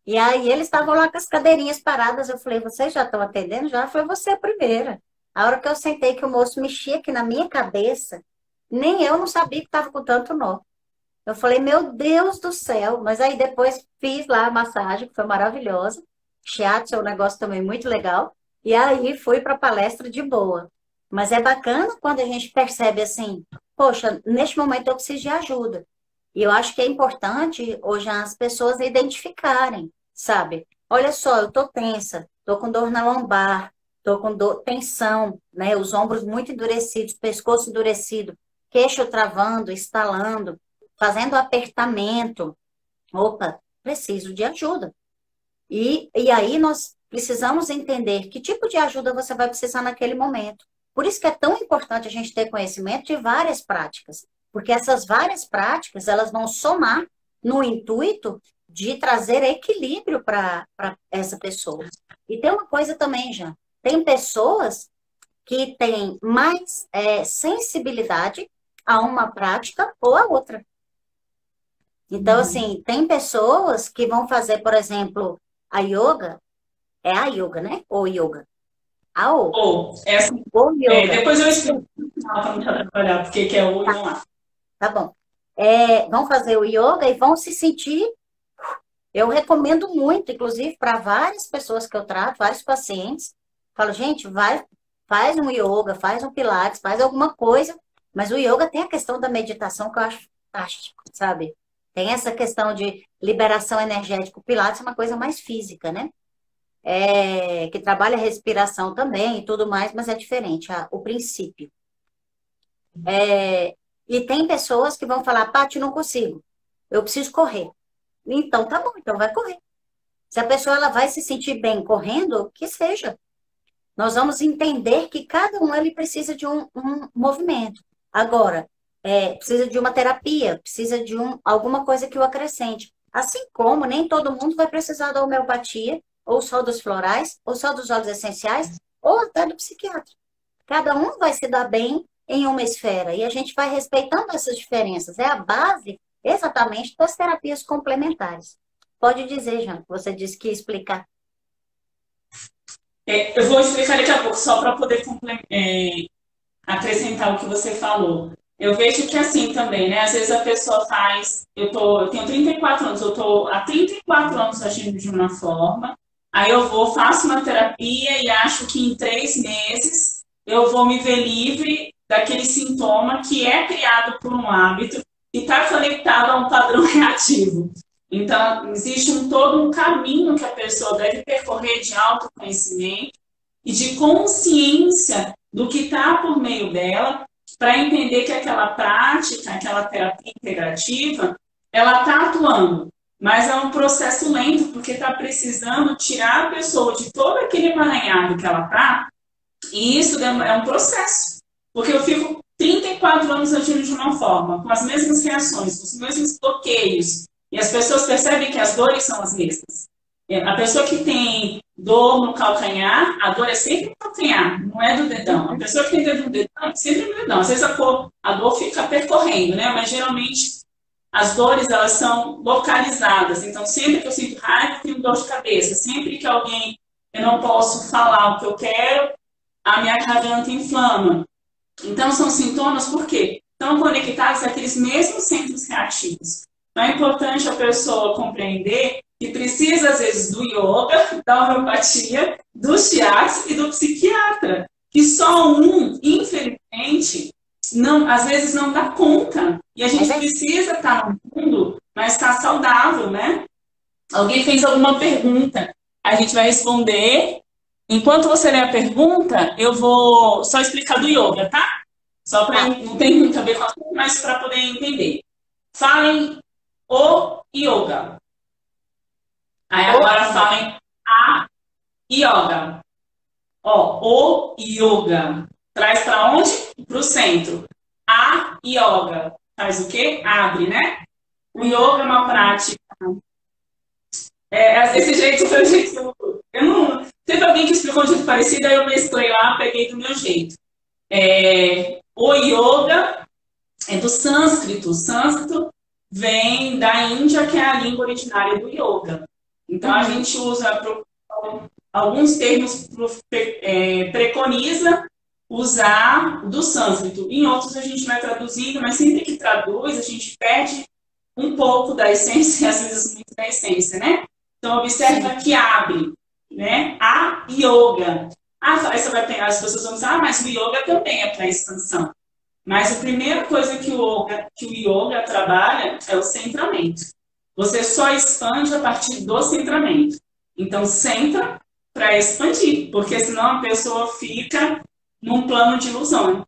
E aí eles estavam lá com as cadeirinhas paradas. Eu falei, vocês já estão atendendo? Já foi você a primeira. A hora que eu sentei que o moço mexia aqui na minha cabeça, nem eu não sabia que estava com tanto nó. Eu falei, meu Deus do céu. Mas aí depois fiz lá a massagem, que foi maravilhosa. Shiatsu é um negócio também muito legal. E aí fui para a palestra de boa. Mas é bacana quando a gente percebe assim, poxa, neste momento eu preciso de ajuda. E eu acho que é importante hoje as pessoas identificarem, sabe? Olha só, eu tô tensa, tô com dor na lombar, tô com dor, tensão, né? Os ombros muito endurecidos, pescoço endurecido, queixo travando, estalando, fazendo apertamento. Opa, preciso de ajuda. E aí nós precisamos entender que tipo de ajuda você vai precisar naquele momento. Por isso que é tão importante a gente ter conhecimento de várias práticas, porque essas várias práticas, elas vão somar no intuito de trazer equilíbrio para essa pessoa. E tem uma coisa também, já, tem pessoas que têm mais sensibilidade a uma prática ou a outra. Então, assim, tem pessoas que vão fazer, por exemplo, a yoga, é a yoga, né? Ou yoga. Ou yoga. Depois eu explico para não te atrapalhar, porque que é o não há. Tá bom. Vão fazer o yoga e vão se sentir. Eu recomendo muito, inclusive, para várias pessoas que eu trato, vários pacientes. Falo, gente, faz um yoga, faz um pilates, faz alguma coisa. Mas o yoga tem a questão da meditação que eu acho fantástico, sabe? Tem essa questão de liberação energética. O pilates é uma coisa mais física, né? Que trabalha a respiração também e tudo mais, mas é diferente, o princípio. E tem pessoas que vão falar, Paty, não consigo, eu preciso correr. Então, tá bom, então vai correr. Se a pessoa ela vai se sentir bem correndo, que seja. Nós vamos entender que cada um ele precisa de um movimento. Agora, precisa de uma terapia, precisa de alguma coisa que o acrescente. Assim como nem todo mundo vai precisar da homeopatia, ou só dos florais, ou só dos óleos essenciais, ou até do psiquiatra. Cada um vai se dar bem em uma esfera. E a gente vai respeitando essas diferenças. É a base exatamente das terapias complementares. Pode dizer, Jean, que você disse que ia explicar. Eu vou explicar daqui a pouco, só para poder acrescentar o que você falou. Eu vejo que assim também, né? Às vezes a pessoa faz. Eu tenho 34 anos, eu estou há 34 anos agindo de uma forma, aí eu vou, faço uma terapia e acho que em 3 meses eu vou me ver livre daquele sintoma que é criado por um hábito e está conectado a um padrão reativo. Então, existe todo um caminho que a pessoa deve percorrer de autoconhecimento e de consciência do que está por meio dela, para entender que aquela prática, aquela terapia integrativa, ela está atuando, mas é um processo lento, porque está precisando tirar a pessoa de todo aquele emaranhado que ela está, e isso é um processo, porque eu fico 34 anos agindo de uma forma, com as mesmas reações, com os mesmos bloqueios, e as pessoas percebem que as dores são as mesmas. A pessoa que tem dor no calcanhar, a dor é sempre no calcanhar, não é do dedão. A pessoa que tem dor no dedão, é sempre no dedão. Às vezes a dor fica percorrendo, né? Mas geralmente as dores, elas são localizadas. Então, sempre que eu sinto raiva, eu tenho dor de cabeça. Sempre que eu não posso falar o que eu quero, a minha garganta inflama. Então, são sintomas porque estão conectados àqueles mesmos centros reativos. Então, é importante a pessoa compreender que precisa, às vezes, do yoga, da homeopatia, do shiatsu e do psiquiatra. Que só um, infelizmente, às vezes não dá conta. E a gente precisa estar no mundo, mas estar saudável, né? Alguém fez alguma pergunta, a gente vai responder. Enquanto você lê a pergunta, eu vou só explicar do yoga, tá? Só para não tem muito a ver com a coisa, mas para poder entender. Falem o yoga. Aí agora falem a yoga. Ó, o yoga. Traz para onde? Para o centro. A yoga. Faz o quê? Abre, né? O yoga é uma prática. Esse jeito foi o jeito. Eu não. Teve alguém que explicou de um jeito parecido, aí eu mesclei lá, peguei do meu jeito. O yoga é do sânscrito. O sânscrito vem da Índia, que é a língua originária do yoga. Então, a gente usa alguns termos, preconiza usar do sânscrito. Em outros, a gente vai traduzindo, mas sempre que traduz, a gente perde um pouco da essência, e às vezes muito da essência, né? Então, observa que abre, né? A yoga. As pessoas vão dizer, mas o yoga também é para expansão. Mas a primeira coisa que o yoga trabalha é o centramento. Você só expande a partir do centramento. Então, centra para expandir, porque senão a pessoa fica num plano de ilusão,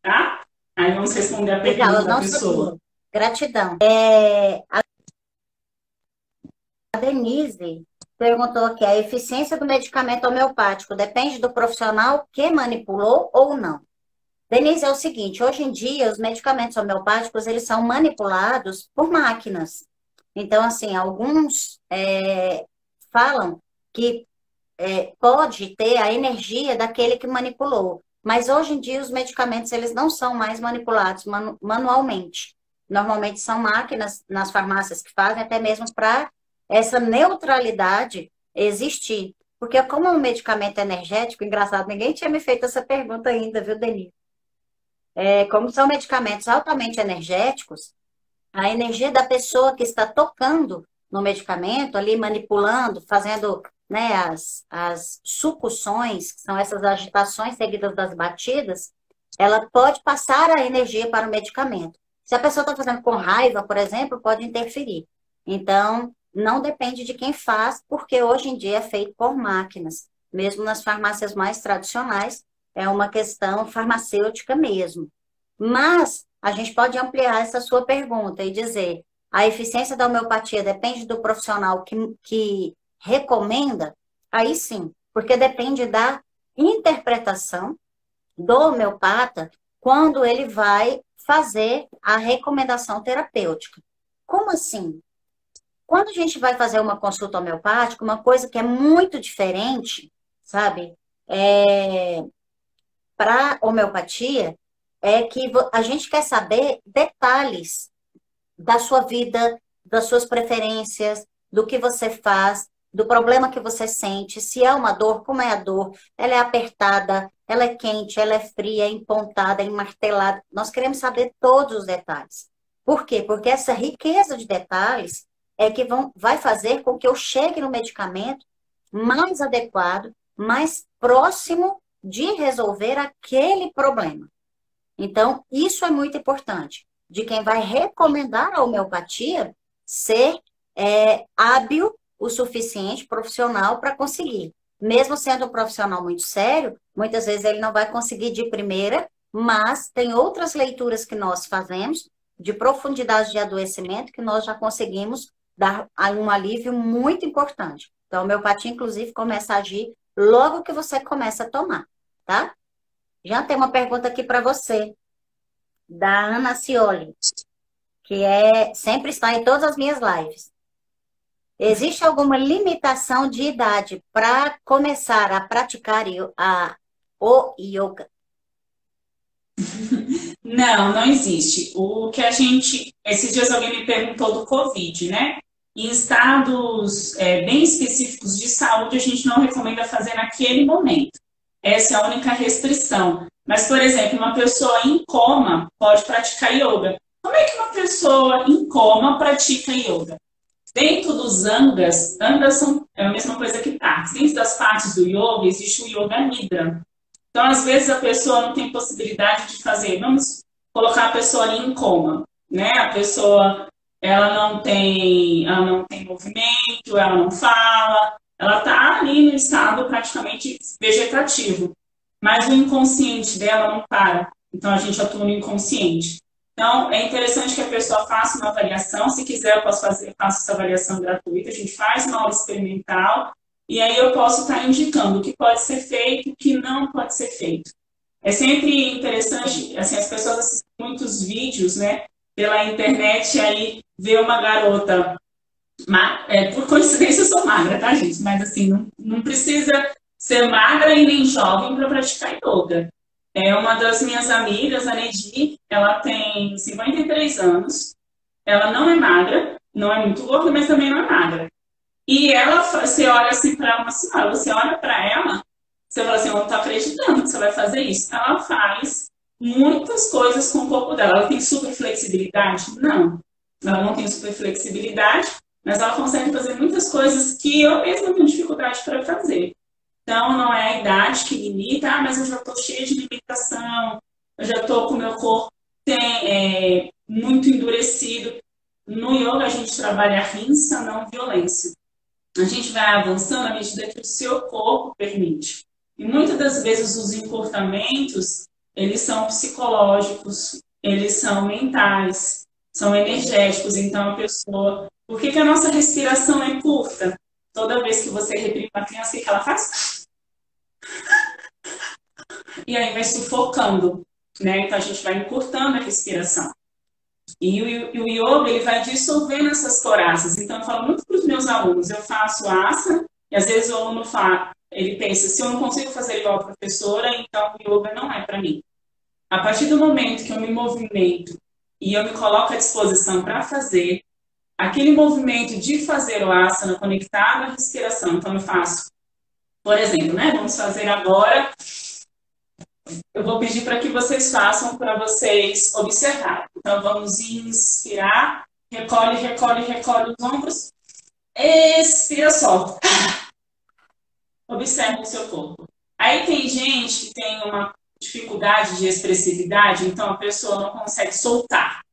tá? Aí vamos responder a pergunta da pessoa. Gratidão. A Denise perguntou aqui, a eficiência do medicamento homeopático depende do profissional que manipulou ou não? Denise, é o seguinte, hoje em dia os medicamentos homeopáticos, eles são manipulados por máquinas. Então, assim, alguns falam que pode ter a energia daquele que manipulou. Mas hoje em dia os medicamentos, eles não são mais manipulados manualmente. Normalmente são máquinas nas farmácias que fazem, até mesmo para essa neutralidade existir. Porque como é um medicamento energético, engraçado, ninguém tinha me feito essa pergunta ainda, viu, Denise? Como são medicamentos altamente energéticos, a energia da pessoa que está tocando no medicamento, ali manipulando, fazendo, né, as sucções, que são essas agitações seguidas das batidas, ela pode passar a energia para o medicamento. Se a pessoa está fazendo com raiva, por exemplo, pode interferir. Então, não depende de quem faz, porque hoje em dia é feito por máquinas. Mesmo nas farmácias mais tradicionais, é uma questão farmacêutica mesmo. Mas a gente pode ampliar essa sua pergunta e dizer, a eficiência da homeopatia depende do profissional que recomenda? Aí sim, porque depende da interpretação do homeopata quando ele vai fazer a recomendação terapêutica. Como assim? Quando a gente vai fazer uma consulta homeopática, uma coisa que é muito diferente, sabe? para homeopatia é que a gente quer saber detalhes da sua vida, das suas preferências, do que você faz, do problema que você sente, se é uma dor, como é a dor, ela é apertada, ela é quente, ela é fria, é empontada, é enmartelada. Nós queremos saber todos os detalhes. Por quê? Porque essa riqueza de detalhes é que vai fazer com que eu chegue no medicamento mais adequado, mais próximo de resolver aquele problema. Então, isso é muito importante. De quem vai recomendar a homeopatia ser hábil o suficiente, profissional, para conseguir. Mesmo sendo um profissional muito sério, muitas vezes ele não vai conseguir de primeira, mas tem outras leituras que nós fazemos de profundidade de adoecimento que nós já conseguimos dar um alívio muito importante. Então, a homeopatia, inclusive, começa a agir logo que você começa a tomar, tá? Já tem uma pergunta aqui para você, da Ana Cioli, que sempre está em todas as minhas lives. Existe alguma limitação de idade para começar a praticar o yoga? Não existe. O que esses dias alguém me perguntou do Covid, né? Em estados bem específicos de saúde, a gente não recomenda fazer naquele momento. Essa é a única restrição. Mas, por exemplo, uma pessoa em coma pode praticar yoga. Como é que uma pessoa em coma pratica yoga? Dentro dos angas é a mesma coisa que partes. Dentro das partes do yoga, existe o yoga nidra. Então, às vezes, a pessoa não tem possibilidade de fazer. Vamos colocar a pessoa ali em coma, né? A pessoa, ela não tem movimento, ela não fala, ela está ali no estado praticamente vegetativo. Mas o inconsciente dela não para. Então, a gente atua no inconsciente. Então, é interessante que a pessoa faça uma avaliação. Se quiser, eu faço essa avaliação gratuita. A gente faz uma aula experimental e aí eu posso estar indicando o que pode ser feito e o que não pode ser feito. É sempre interessante, assim, as pessoas assistem muitos vídeos, né, pela internet, e aí vê uma garota, por coincidência eu sou magra, tá, gente? Mas assim, não precisa ser magra e nem jovem para praticar yoga. Uma das minhas amigas, a Nedi, ela tem 53 anos, ela não é magra, não é muito gorda, mas também não é magra. E ela, você olha assim para uma senhora, você olha para ela, você fala assim, eu não estou acreditando que você vai fazer isso. Ela faz muitas coisas com o corpo dela. Ela tem super flexibilidade? Não. Ela não tem super flexibilidade, mas ela consegue fazer muitas coisas que eu mesma tenho dificuldade para fazer. Então, não é a idade que limita, mas eu já estou cheia de limitação, eu já estou com o meu corpo muito endurecido. No yoga, a gente trabalha a rinça, não violência. A gente vai avançando à medida que o seu corpo permite. E muitas das vezes os encurtamentos, eles são psicológicos, eles são mentais, são energéticos. Então, a pessoa... Por que a nossa respiração é curta? Toda vez que você reprime uma criança, o que ela faz? E aí vai sufocando, né? Então, a gente vai encurtando a respiração. E o yoga, ele vai dissolvendo essas coraças. Então, eu falo muito para os meus alunos, eu faço asana, e às vezes o aluno ele pensa, se eu não consigo fazer igual a professora, então o yoga não é para mim. A partir do momento que eu me movimento e eu me coloco à disposição para fazer, aquele movimento de fazer o asana conectado à respiração, então eu faço, por exemplo, né? Vamos fazer agora... Eu vou pedir para que vocês façam para vocês observarem. Então, vamos inspirar, recolhe, recolhe, recolhe os ombros, expira, solta. Observe o seu corpo. Aí tem gente que tem uma dificuldade de expressividade, então a pessoa não consegue soltar.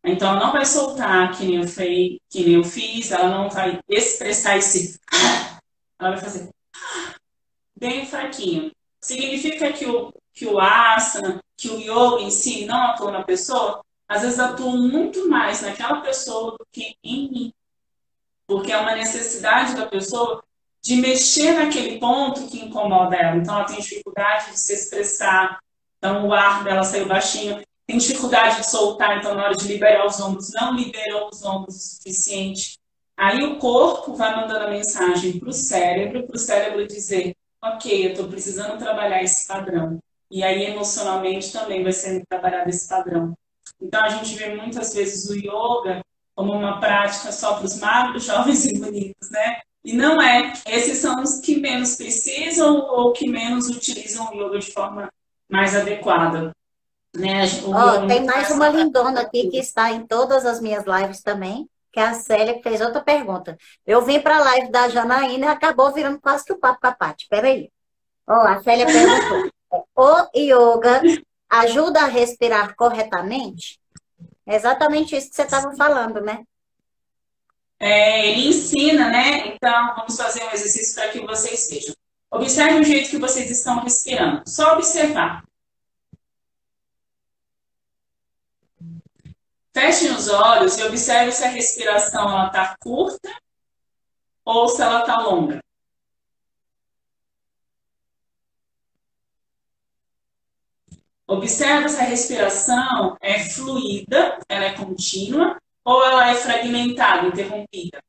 Então, ela não vai soltar que nem eu fiz, ela não vai expressar esse... Ela vai fazer bem fraquinho. Significa que o asana, que o yoga em si não atua na pessoa, às vezes atua muito mais naquela pessoa do que em mim. Porque é uma necessidade da pessoa de mexer naquele ponto que incomoda ela. Então, ela tem dificuldade de se expressar, então o ar dela saiu baixinho, tem dificuldade de soltar, então na hora de liberar os ombros, não liberou os ombros o suficiente. Aí o corpo vai mandando a mensagem para o cérebro dizer: ok, eu estou precisando trabalhar esse padrão. E aí, emocionalmente, também vai sendo trabalhado esse padrão. Então, a gente vê muitas vezes o yoga como uma prática só para os magros, jovens e bonitos, né? E não é. Esses são os que menos precisam ou que menos utilizam o yoga de forma mais adequada, né? O Ó, yoga é tem muito mais mais uma para lindona aqui que está em todas as minhas lives também, que é a Célia, que fez outra pergunta. Eu vim para a live da Janaína e acabou virando quase que o papo com a Paty. Peraí. Ó, a Célia perguntou: o yoga ajuda a respirar corretamente? É exatamente isso que você estava falando, né? ele ensina, né? Então, vamos fazer um exercício para que vocês vejam. Observe o jeito que vocês estão respirando. Só observar. Fechem os olhos e observe se a respiração está curta ou se ela está longa. Observe se a respiração é fluida, ela é contínua, ou ela é fragmentada, interrompida.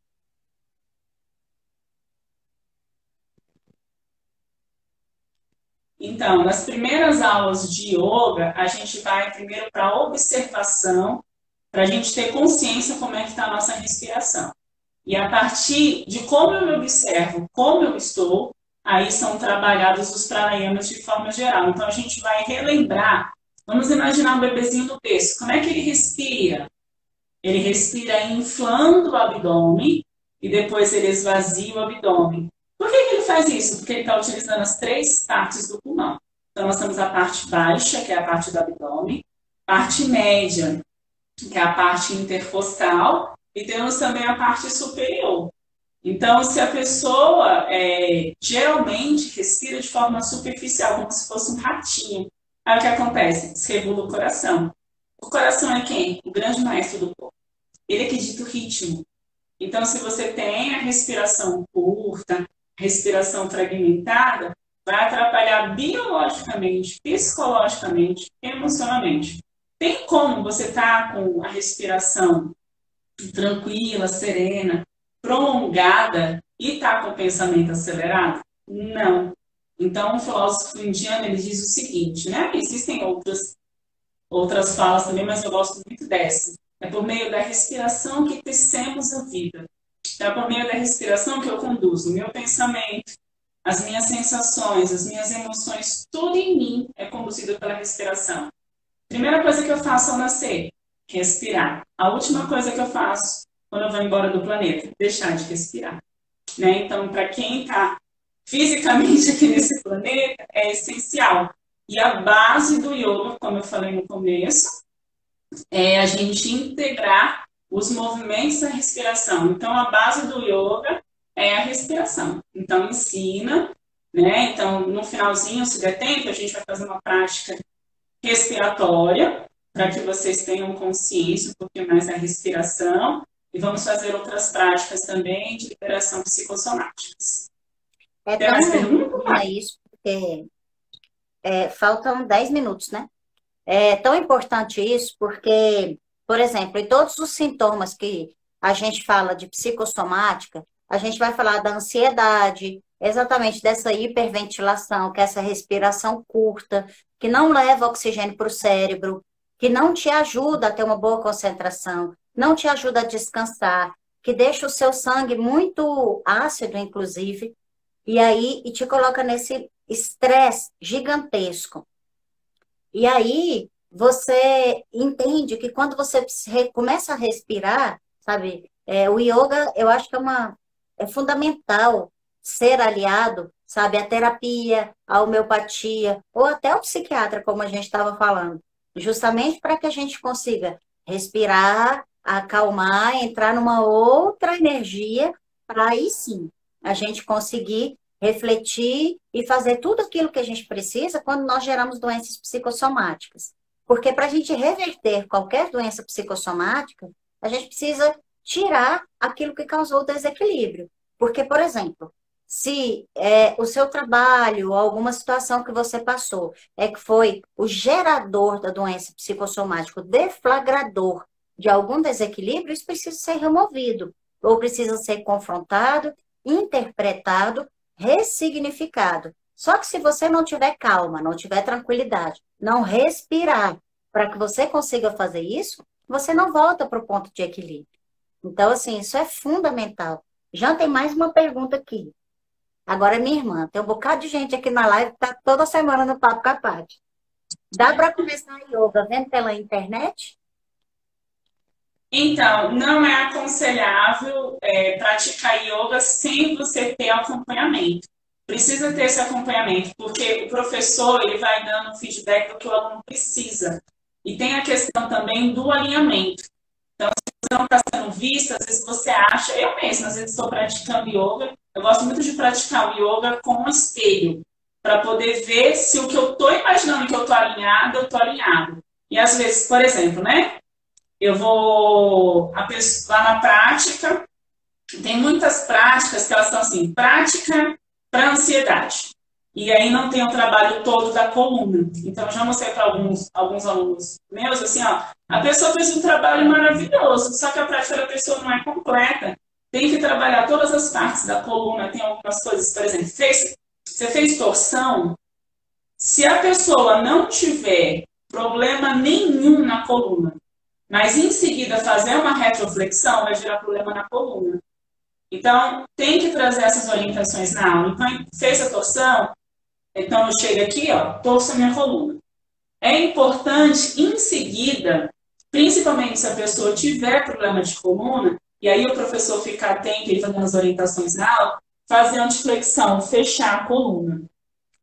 Então, nas primeiras aulas de yoga, a gente vai primeiro para a observação, para a gente ter consciência como é que está a nossa respiração. E a partir de como eu me observo, como eu estou, aí são trabalhados os pranayamas de forma geral. Então, a gente vai relembrar. Vamos imaginar um bebezinho no berço. Como é que ele respira? Ele respira inflando o abdômen e depois ele esvazia o abdômen. Por que ele faz isso? Porque ele está utilizando as três partes do pulmão. Então, nós temos a parte baixa, que é a parte do abdômen, parte média, que é a parte intercostal, e temos também a parte superior. Então, se a pessoa geralmente respira de forma superficial, como se fosse um ratinho, aí o que acontece? Desregula o coração. O coração é quem? O grande maestro do corpo. Ele é que dita o ritmo. Então, se você tem a respiração curta, respiração fragmentada, vai atrapalhar biologicamente, psicologicamente, emocionalmente. Tem como você estar com a respiração tranquila, serena, prolongada e estar com o pensamento acelerado? Não. Então, o filósofo indiano ele diz o seguinte, né? Existem outras falas também, mas eu gosto muito dessa. É por meio da respiração que tecemos a vida. É por meio da respiração que eu conduzo o meu pensamento, as minhas sensações, as minhas emoções, tudo em mim é conduzido pela respiração. Primeira coisa que eu faço ao nascer, respirar. A última coisa que eu faço quando eu vou embora do planeta, deixar de respirar. Né? Então, para quem está fisicamente aqui nesse planeta, é essencial. E a base do yoga, como eu falei no começo, é a gente integrar os movimentos da respiração. Então, a base do yoga é a respiração. Então, ensina, né? Então, no finalzinho, se der tempo, a gente vai fazer uma prática respiratória, para que vocês tenham consciência um pouquinho mais da respiração. E vamos fazer outras práticas também de liberação psicossomáticas. É Tem mais tão perguntas? bom isso, porque faltam 10 minutos, né? É tão importante isso porque, por exemplo, em todos os sintomas que a gente fala de psicossomática, a gente vai falar da ansiedade, exatamente dessa hiperventilação, que é essa respiração curta, que não leva oxigênio para o cérebro, que não te ajuda a ter uma boa concentração, não te ajuda a descansar, que deixa o seu sangue muito ácido, inclusive, e te coloca nesse estresse gigantesco. E aí você entende que quando você começa a respirar, sabe, o yoga, eu acho que é fundamental ser aliado, sabe, à terapia, à homeopatia, ou até ao psiquiatra, como a gente estava falando, justamente para que a gente consiga respirar, acalmar, entrar numa outra energia, para aí sim a gente conseguir refletir e fazer tudo aquilo que a gente precisa quando nós geramos doenças psicossomáticas. Porque para a gente reverter qualquer doença psicossomática, a gente precisa tirar aquilo que causou o desequilíbrio. Porque, por exemplo, se o seu trabalho ou alguma situação que você passou que foi o gerador da doença psicossomática, o deflagrador de algum desequilíbrio, isso precisa ser removido, ou precisa ser confrontado, interpretado, ressignificado. Só que se você não tiver calma, não tiver tranquilidade, não respirar para que você consiga fazer isso, você não volta para o ponto de equilíbrio. Então, assim, isso é fundamental. Já tem mais uma pergunta aqui. Agora, minha irmã, tem um bocado de gente aqui na live que está toda semana no Papo com a Paty. Dá para começar a yoga vendo pela internet? Então, não é aconselhável praticar yoga sem você ter acompanhamento. Precisa ter esse acompanhamento, porque o professor ele vai dando feedback do que o aluno precisa. E tem a questão também do alinhamento. Então, se você não está sendo visto, às vezes você acha, eu mesma, às vezes estou praticando yoga, eu gosto muito de praticar o yoga com um espelho, para poder ver se o que eu estou imaginando que eu estou alinhada, eu estou alinhado. E às vezes, por exemplo, né? Eu vou lá na prática, tem muitas práticas que elas são assim, prática para ansiedade. E aí não tem o trabalho todo da coluna. Então, eu já mostrei para alguns alunos meus, assim, ó, a pessoa fez um trabalho maravilhoso, só que a prática da pessoa não é completa. Tem que trabalhar todas as partes da coluna, tem algumas coisas, por exemplo, você fez torção, se a pessoa não tiver problema nenhum na coluna, mas em seguida fazer uma retroflexão, vai gerar problema na coluna. Então, tem que trazer essas orientações na aula. Então, fez a torção, então eu chego aqui, ó, torço a minha coluna. É importante, em seguida, principalmente se a pessoa tiver problema de coluna, e aí o professor ficar atento, ele dando as orientações na aula, fazer antiflexão, fechar a coluna.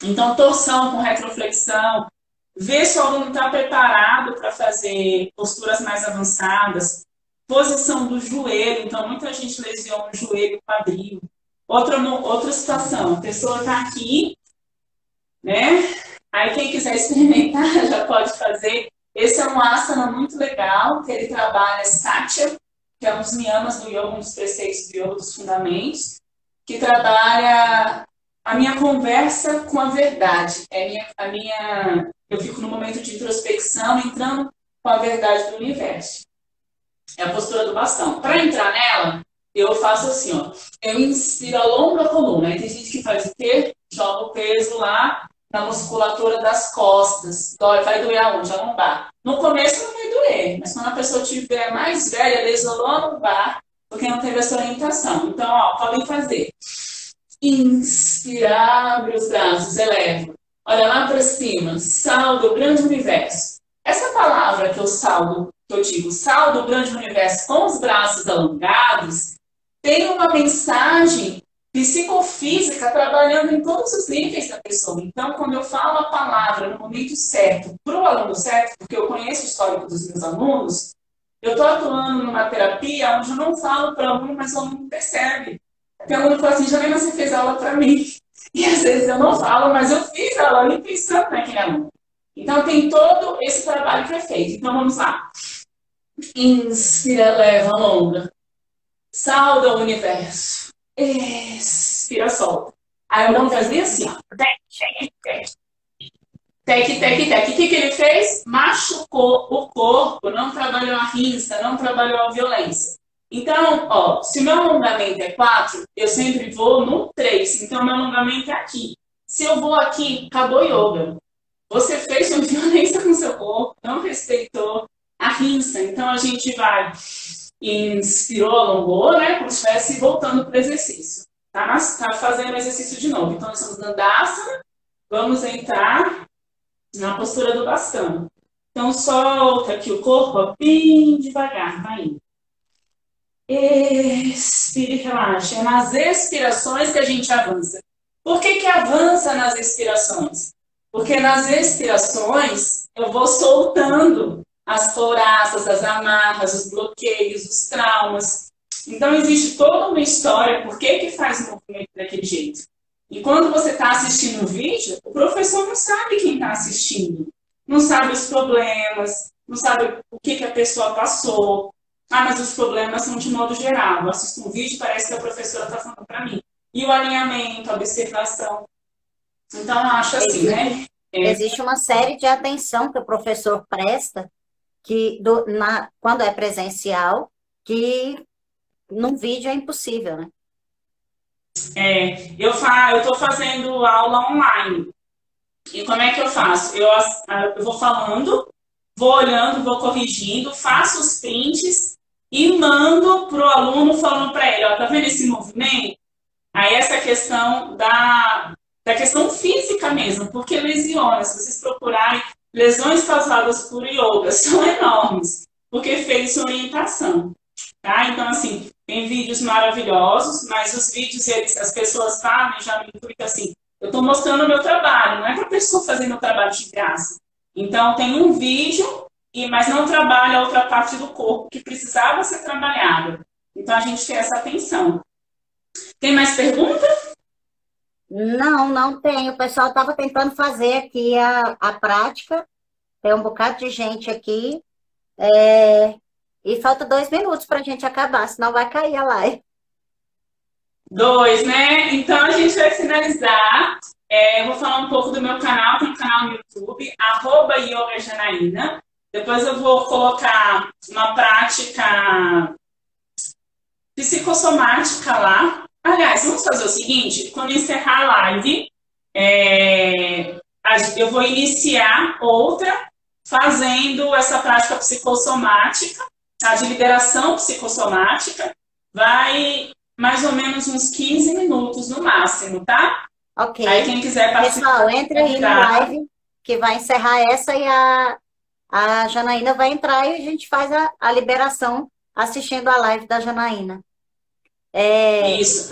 Então, torção com retroflexão, ver se o aluno está preparado para fazer posturas mais avançadas, posição do joelho, então muita gente lesiona o joelho, o quadril. Outra situação, a pessoa está aqui, né? Aí quem quiser experimentar já pode fazer. Esse é um asana muito legal, que ele trabalha Satya, que é um dos niyamas do yoga, um dos preceitos do yoga, dos fundamentos, que trabalha a minha conversa com a verdade. Eu fico no momento de introspecção, entrando com a verdade do universo. É a postura do bastão. Para entrar nela, eu faço assim, ó. Eu inspiro ao longo da coluna. Aí tem gente que faz o quê? Joga o peso lá na musculatura das costas. Vai doer aonde? A lombar. No começo não vai doer, mas quando a pessoa estiver mais velha, lesionou a lombar, porque não teve essa orientação. Então, ó, podem fazer. Inspira, abre os braços, eleva. Olha lá para cima, saldo o grande universo. Essa palavra que eu digo, saldo o grande universo com os braços alongados, tem uma mensagem psicofísica trabalhando em todos os níveis da pessoa. Então, quando eu falo a palavra no momento certo, para o aluno certo, porque eu conheço o histórico dos meus alunos, eu estou atuando numa terapia onde eu não falo para o aluno, mas o aluno percebe. Tem aluno que fala assim, Janina, você fez aula para mim. E às vezes eu não falo, mas eu fiz aula ali pensando naquele aluno. Então tem todo esse trabalho que é feito. Então vamos lá. Inspira, leva, alonga. Salda o universo. Expira, solta. Aí eu vou fazer assim, ó. Tec, tec, tec. O que ele fez? Machucou o corpo, não trabalhou a rinça, não trabalhou a violência. Então, ó, se o meu alongamento é 4, eu sempre vou no 3. Então, meu alongamento é aqui. Se eu vou aqui, acabou yoga. Você fez uma violência com o seu corpo, não respeitou a rinça. Então, a gente vai, inspirou, alongou, né? Como se estivesse voltando para o exercício. Tá fazendo o exercício de novo. Então, nós estamos dando asana, vamos entrar na postura do bastão. Então, solta aqui o corpo, ó, bem devagar, vai indo. Expire e relaxa. É nas expirações que a gente avança. Por que avança nas expirações? Porque nas expirações eu vou soltando as couraças, as amarras, os bloqueios, os traumas. Então existe toda uma história por que faz o movimento daquele jeito. E quando você está assistindo um vídeo, o professor não sabe quem está assistindo. Não sabe os problemas, não sabe o que a pessoa passou. Ah, mas os problemas são de modo geral. Eu assisto um vídeo, parece que a professora está falando para mim. E o alinhamento, a observação. Então, eu acho assim, né? Existe uma série de atenção que o professor presta, quando é presencial, que num vídeo é impossível, né? Eu estou fazendo aula online. E como é que eu faço? Eu vou falando, vou olhando, vou corrigindo, faço os prints e mando para o aluno falando para ele, ó, tá vendo esse movimento? Aí essa questão da questão física mesmo, porque lesiona, se vocês procurarem, lesões causadas por yoga são enormes, porque fez orientação. Tá? Então, assim, tem vídeos maravilhosos, mas os vídeos, as pessoas falam, já me intuitam assim, eu estou mostrando o meu trabalho, não é para a pessoa fazer meu trabalho de graça. Então, tem um vídeo, mas não trabalha a outra parte do corpo que precisava ser trabalhada. Então, a gente tem essa atenção. Tem mais perguntas? Não, não tem. O pessoal estava tentando fazer aqui a prática. Tem um bocado de gente aqui. E falta 2 minutos para a gente acabar, senão vai cair a live. 2, né? Então a gente vai finalizar. Eu vou falar um pouco do meu canal, tem um canal no YouTube, @yogajanaína. Depois eu vou colocar uma prática psicossomática lá. Aliás, vamos fazer o seguinte, quando encerrar a live, eu vou iniciar outra fazendo essa prática psicossomática, tá? De liberação psicossomática. Vai mais ou menos uns 15 minutos no máximo, tá? Ok. Aí quem quiser participar... Pessoal, entre aí na live, que vai encerrar essa e a Janaína vai entrar e a gente faz a liberação assistindo a live da Janaína. Isso.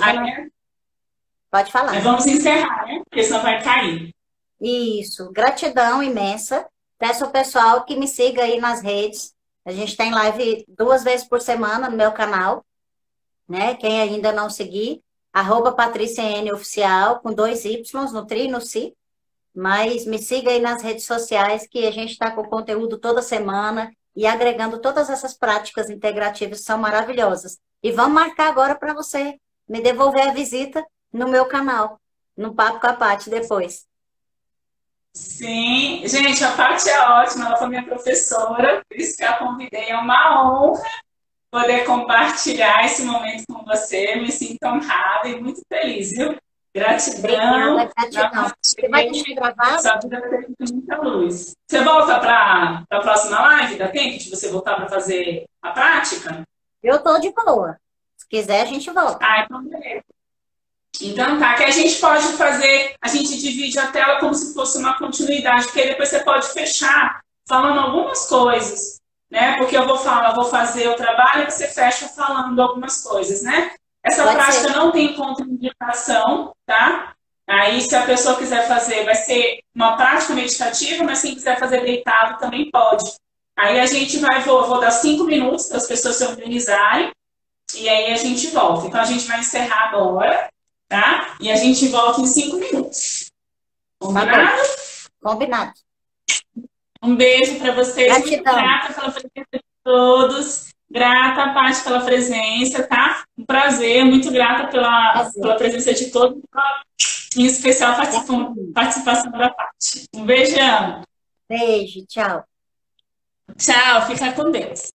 Pode falar. Aí vamos encerrar, né? Porque senão vai cair. Isso. Gratidão imensa. Peço ao pessoal que me siga aí nas redes. A gente tem live 2 vezes por semana no meu canal, né? Quem ainda não seguir, @PatriciaNOficial, com 2 Y, no tri e no si. Mas me siga aí nas redes sociais, que a gente está com conteúdo toda semana e agregando todas essas práticas integrativas que são maravilhosas. E vamos marcar agora para você me devolver a visita no meu canal, no Papo com a Paty depois. Sim, gente, a Paty é ótima, ela foi minha professora, por isso que a convidei, é uma honra poder compartilhar esse momento com você, me sinto honrada e muito feliz, viu? Gratidão. Obrigada, gratidão. Você vai deixar gravado? Sua vida teve muita luz. Você volta para a próxima live? Dá tempo de você voltar para fazer a prática? Eu tô de boa. Se quiser, a gente volta. Então beleza. Então tá, que a gente pode fazer, a gente divide a tela como se fosse uma continuidade, porque aí depois você pode fechar falando algumas coisas, né? Porque eu vou fazer o trabalho e você fecha falando algumas coisas, né? Essa prática não tem contraindicação, tá? Aí, se a pessoa quiser fazer, vai ser uma prática meditativa, mas quem quiser fazer deitado também pode. Aí a gente vou dar 5 minutos para as pessoas se organizarem, e aí a gente volta. Então, a gente vai encerrar agora, tá? E a gente volta em 5 minutos. Combinado? Combinado. Um beijo para vocês. Gratidão. Muito grata pela presença de todos. Grata, Paty, pela presença, tá? Um prazer, muito grata pela presença de todos, em especial a participação da Paty. Um beijão. Beijo, tchau. Tchau, fica com Deus.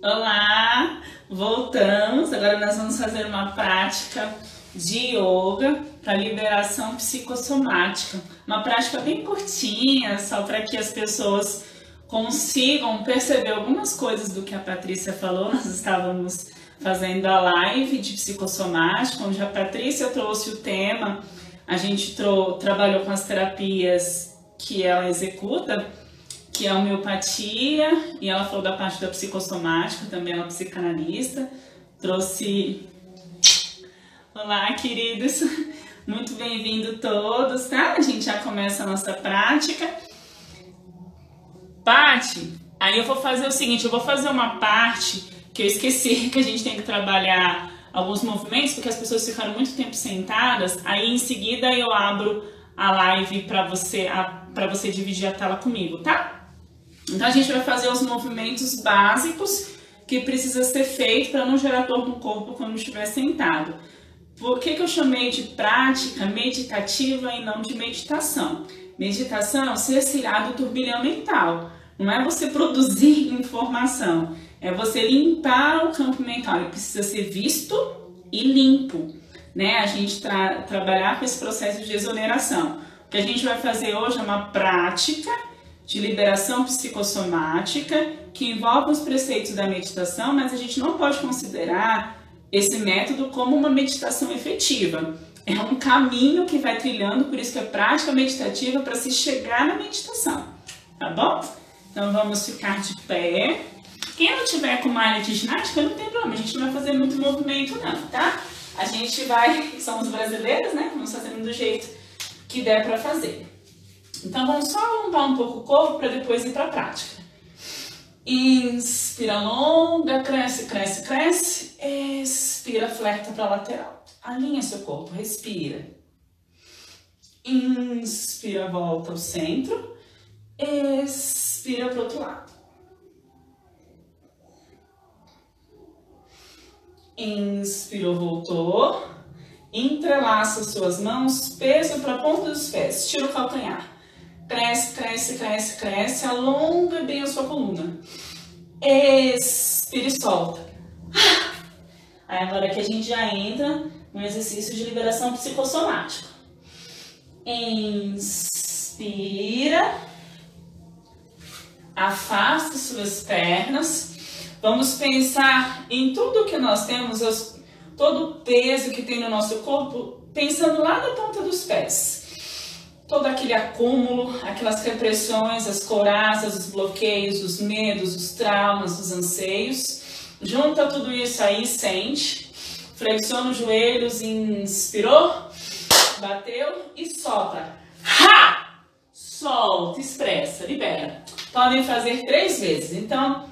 Olá, voltamos. Agora nós vamos fazer uma prática de yoga para liberação psicossomática. Uma prática bem curtinha, só para que as pessoas consigam perceber algumas coisas do que a Patrícia falou. Nós estávamos fazendo a live de psicossomática, onde a Patrícia trouxe o tema, a gente trabalhou com as terapias que ela executa, que é a homeopatia, e ela falou da parte da psicossomática, também ela é psicanalista, trouxe... Olá, queridos, muito bem-vindo todos, tá? A gente já começa a nossa prática. Paty, aí eu vou fazer o seguinte, eu vou fazer uma parte que eu esqueci, que a gente tem que trabalhar alguns movimentos, porque as pessoas ficaram muito tempo sentadas, aí em seguida eu abro a live para você dividir a tela comigo, tá? Então a gente vai fazer os movimentos básicos que precisa ser feito para não gerar dor no corpo quando estiver sentado. Por que eu chamei de prática meditativa e não de meditação? Meditação é o cessear do turbilhão mental. Não é você produzir informação, é você limpar o campo mental. Ele precisa ser visto e limpo, né? A gente trabalhar com esse processo de exoneração. O que a gente vai fazer hoje é uma prática de liberação psicossomática que envolve os preceitos da meditação, mas a gente não pode considerar esse método como uma meditação efetiva. É um caminho que vai trilhando, por isso que é prática meditativa para se chegar na meditação, tá bom? Então vamos ficar de pé. Quem não tiver com malha de ginástica, não tem problema, a gente não vai fazer muito movimento não, tá? A gente vai, somos brasileiras, né? Vamos fazendo do jeito que der para fazer. Então vamos só alongar um pouco o corpo para depois ir para a prática. Inspira longa, cresce, cresce, cresce. Expira, flerta para a lateral. Alinha seu corpo, respira. Inspira, volta ao centro. Expira para o outro lado. Inspirou, voltou. Entrelaça suas mãos, peso para a ponta dos pés. Tira o calcanhar. Cresce, cresce, cresce, cresce. Alonga bem a sua coluna. Expira e solta. Aí agora que a gente já entra no exercício de liberação psicossomática. Inspira. Afaste suas pernas. Vamos pensar em tudo que nós temos, todo o peso que tem no nosso corpo, pensando lá na ponta dos pés. Todo aquele acúmulo, aquelas repressões, as couraças, os bloqueios, os medos, os traumas, os anseios. Junta tudo isso aí, sente. Flexiona os joelhos, inspirou, bateu e solta. Ha! Solta, expressa, libera. Podem fazer 3 vezes. Então,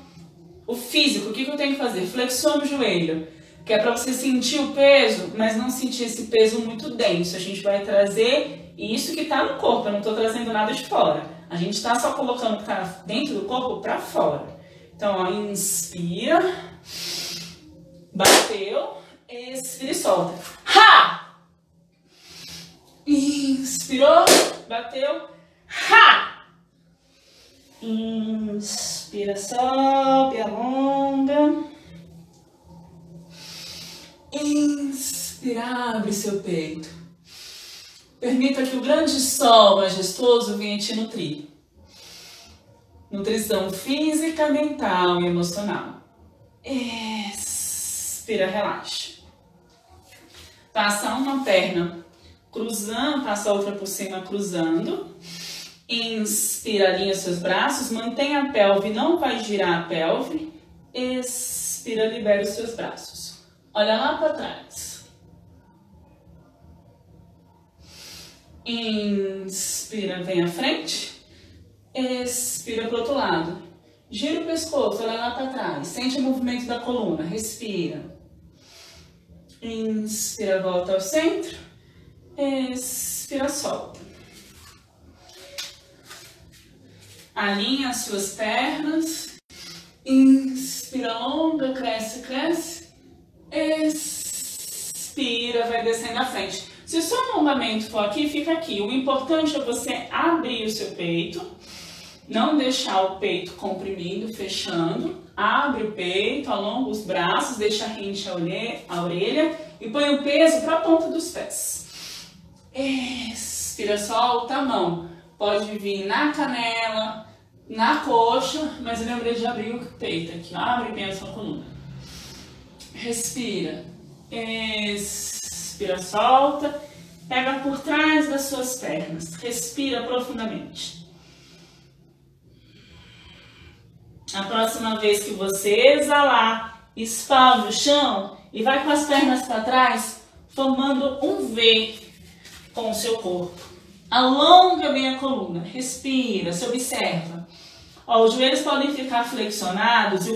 o físico, o que eu tenho que fazer? Flexiona o joelho, que é para você sentir o peso, mas não sentir esse peso muito denso. A gente vai trazer isso que está no corpo, eu não estou trazendo nada de fora. A gente está só colocando o que está dentro do corpo para fora. Então, ó, inspira, bateu, expira e solta. Ha! Inspirou, bateu, ha! Inspira, sobe, alonga. Inspira, abre seu peito. Permita que o grande sol majestoso venha te nutrir. Nutrição física, mental e emocional. Expira, relaxa. Passa uma perna cruzando, passa a outra por cima cruzando. Inspira, alinha seus braços, mantenha a pelve, não vai girar a pelve. Expira, libera os seus braços. Olha lá para trás. Inspira, vem à frente. Expira para o outro lado. Gira o pescoço, olha lá para trás. Sente o movimento da coluna, respira. Inspira, volta ao centro. Expira, solta. Alinha as suas pernas. Inspira, longa, cresce, cresce. Expira, vai descendo à frente. Se o seu alongamento for aqui, fica aqui. O importante é você abrir o seu peito. Não deixar o peito comprimido, fechando. Abre o peito, alonga os braços, deixa rente a orelha e põe o peso para a ponta dos pés. Expira, solta a mão. Pode vir na canela, na coxa, mas eu lembrei de abrir o peito aqui. Abre bem a sua coluna. Respira. Expira, solta. Pega por trás das suas pernas. Respira profundamente. A próxima vez que você exalar, espalha o chão e vai com as pernas para trás, formando um V com o seu corpo. Alonga bem a coluna, respira, se observa. Ó, os joelhos podem ficar flexionados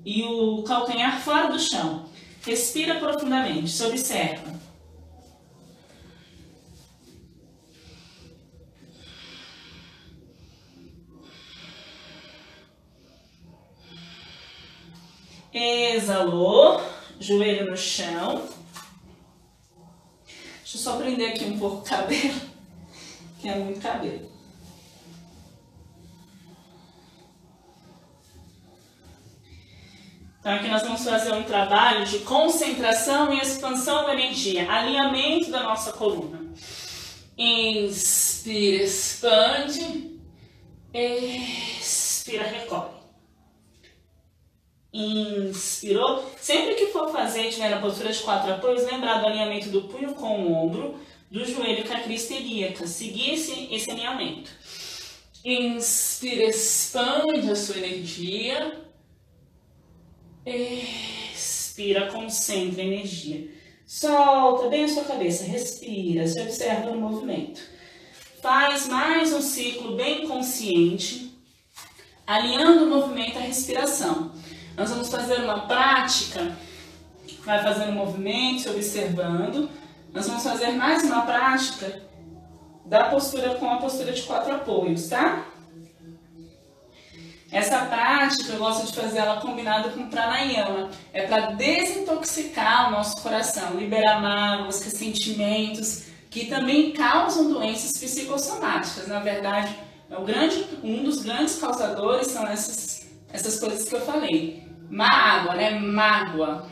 e o calcanhar fora do chão. Respira profundamente, se observa. Exalou, joelho no chão. Deixa eu só prender aqui um pouco o cabelo, que é muito cabelo. Então aqui nós vamos fazer um trabalho de concentração e expansão da energia, alinhamento da nossa coluna. Inspira, expande, expira, recolhe. Inspirou. Sempre que for fazer, tiver na postura de 4 apoios, lembrar do alinhamento do punho com o ombro, do joelho com a crista ilíaca. Seguir esse alinhamento. Inspira, expande a sua energia. Expira, concentra a energia. Solta bem a sua cabeça, respira, se observa no movimento. Faz mais um ciclo bem consciente, alinhando o movimento à respiração. Nós vamos fazer uma prática, vai fazendo um movimento, se observando. Nós vamos fazer mais uma prática da postura com a postura de 4 apoios, tá? Essa prática eu gosto de fazer ela combinada com pranayama. É para desintoxicar o nosso coração, liberar mágoas, ressentimentos, que também causam doenças psicossomáticas. Na verdade, um dos grandes causadores são essas coisas que eu falei. Mágoa, né? Mágoa,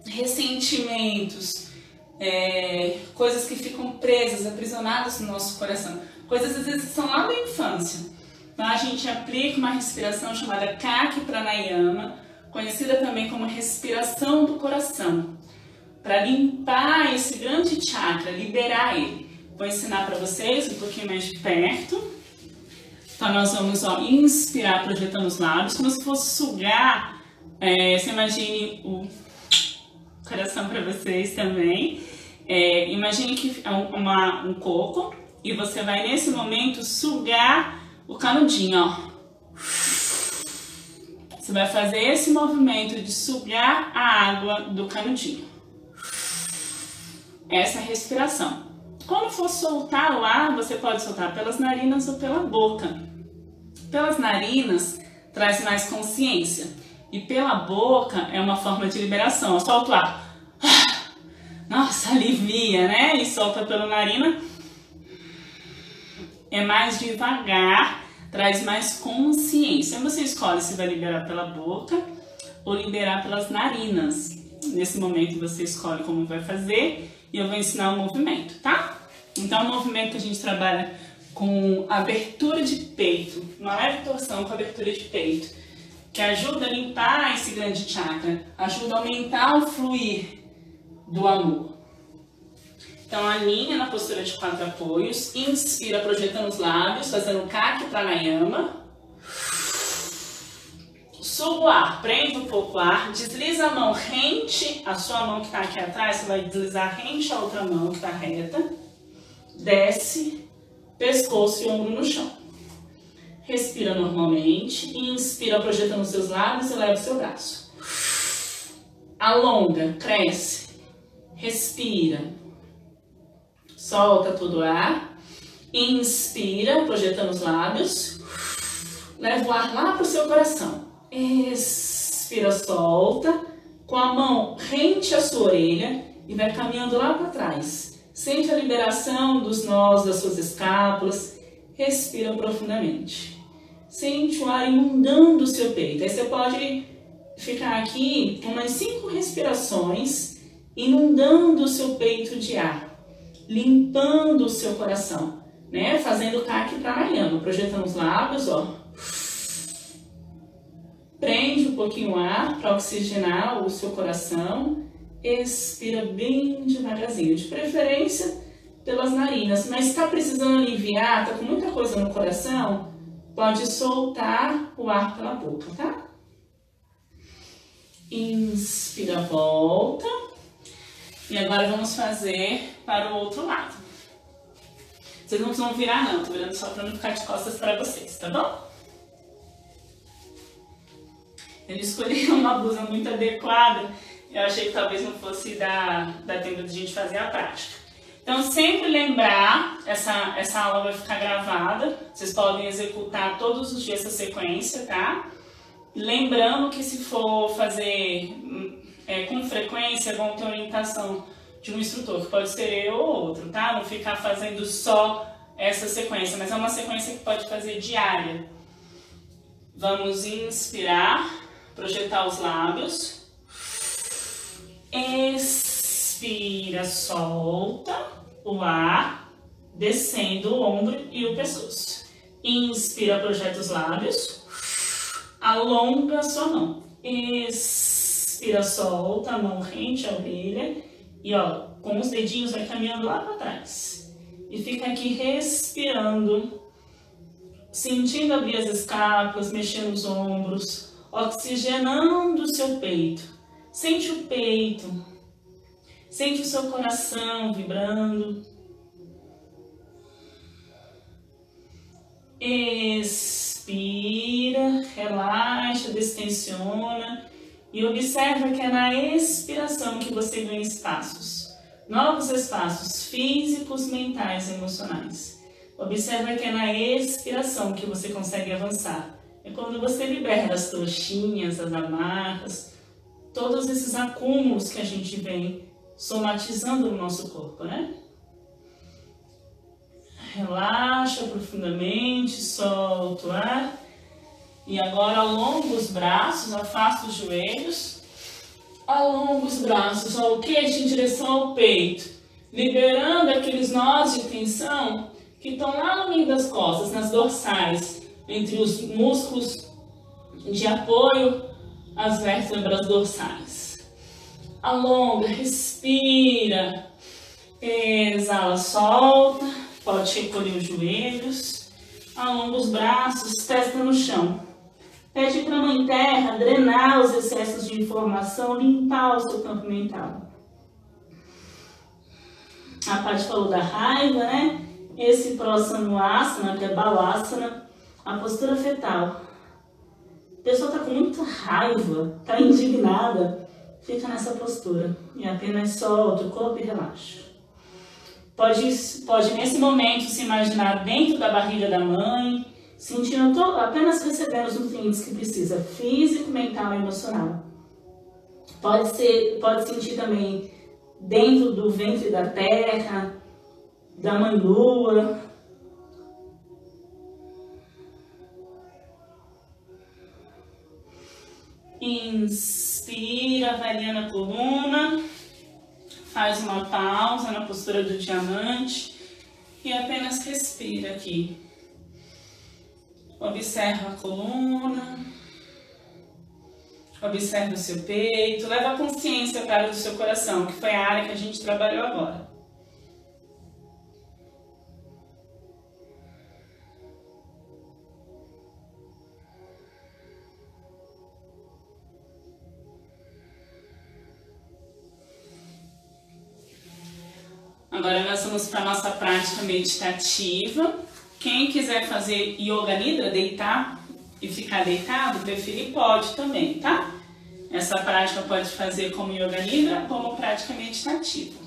ressentimentos, coisas que ficam presas, aprisionadas no nosso coração. Coisas às vezes que são lá da infância. Então a gente aplica uma respiração chamada Kaki Pranayama, conhecida também como respiração do coração, para limpar esse grande chakra, liberar ele. Vou ensinar para vocês um pouquinho mais de perto. Então nós vamos inspirar projetando os lábios, como se fosse sugar. Você imagine o coração para vocês também. Imagine que é um coco e você vai nesse momento sugar o canudinho, ó. Você vai fazer esse movimento de sugar a água do canudinho. Essa é a respiração. Quando for soltar o ar, você pode soltar pelas narinas ou pela boca. Pelas narinas, traz mais consciência. E pela boca é uma forma de liberação. Solta o ar. Nossa, alivia, né? E solta pela narina. É mais devagar, traz mais consciência. Você escolhe se vai liberar pela boca ou liberar pelas narinas. Nesse momento você escolhe como vai fazer e eu vou ensinar o movimento, tá? Então o movimento que a gente trabalha com abertura de peito, uma leve torção com abertura de peito, que ajuda a limpar esse grande chakra, ajuda a aumentar o fluir do amor. Então, alinha na postura de 4 apoios, inspira projetando os lábios, fazendo Kaki Pranayama. Suga o ar, prende um pouco o ar, desliza a mão rente, a sua mão que está aqui atrás, você vai deslizar rente a outra mão que está reta. Desce, pescoço e ombro no chão. Respira normalmente, inspira projetando os seus lábios e leva o seu braço. Alonga, cresce, respira. Solta todo o ar, inspira, projetando os lábios, leva o ar lá para o seu coração, expira, solta, com a mão rente à sua orelha e vai caminhando lá para trás. Sente a liberação dos nós das suas escápulas, respira profundamente. Sente o ar inundando o seu peito. Aí você pode ficar aqui umas 5 respirações, inundando o seu peito de ar. Limpando o seu coração, né? Fazendo Kaki Pranayama, projetando os lábios, ó. Prende um pouquinho o ar para oxigenar o seu coração. Expira bem devagarzinho, de preferência pelas narinas. Mas se está precisando aliviar, está com muita coisa no coração, pode soltar o ar pela boca, tá? Inspira, volta. E agora vamos fazer para o outro lado. Vocês não precisam virar não, tô virando só para não ficar de costas para vocês, tá bom? Eu escolhi uma blusa muito adequada, eu achei que talvez não fosse dar tempo de a gente fazer a prática. Então sempre lembrar, essa aula vai ficar gravada, vocês podem executar todos os dias essa sequência, tá? Lembrando que se for fazer com frequência, vão ter orientação de um instrutor, que pode ser eu ou outro, tá? Não ficar fazendo só essa sequência, mas é uma sequência que pode fazer diária. Vamos inspirar, projetar os lábios. Expira, solta o ar, descendo o ombro e o pescoço. Inspira, projeta os lábios, alonga a sua mão. Expira, solta a mão rente à orelha e ó, com os dedinhos vai caminhando lá para trás. E fica aqui respirando, sentindo abrir as escápulas, mexendo os ombros, oxigenando o seu peito. Sente o peito, sente o seu coração vibrando. Expira, relaxa, destensiona e observa que é na expiração que você ganha espaços. Novos espaços físicos, mentais e emocionais. Observa que é na expiração que você consegue avançar. É quando você libera as trouxinhas, as amarras, todos esses acúmulos que a gente vem somatizando no nosso corpo, né? Relaxa profundamente, solta o ar. E agora alonga os braços, afasta os joelhos. Alonga os braços ao queixo em direção ao peito, liberando aqueles nós de tensão que estão lá no meio das costas, nas dorsais, entre os músculos de apoio às vértebras dorsais. Alonga, respira, exala, solta, pode recolher os joelhos, alonga os braços, testa no chão. Pede para a Mãe Terra drenar os excessos de informação, limpar o seu campo mental. A Paty falou da raiva, né? Esse Prasanasana, que é Balasana, a postura fetal. A pessoa está com muita raiva, está indignada, fica nessa postura. E apenas solta o corpo e relaxa. Pode nesse momento se imaginar dentro da barriga da mãe, sentindo apenas recebendo os nutrientes que precisa, físico, mental e emocional. Pode sentir também dentro do ventre da terra, da mãe lua. Inspira, avaliando a coluna, faz uma pausa na postura do diamante e apenas respira aqui. Observa a coluna, observa o seu peito, leva a consciência para a área do seu coração, que foi a área que a gente trabalhou agora. Agora nós vamos para a nossa prática meditativa. Quem quiser fazer Yoga Nidra, deitar e ficar deitado, preferir, pode também, tá? Essa prática pode fazer como Yoga Nidra, como prática meditativa.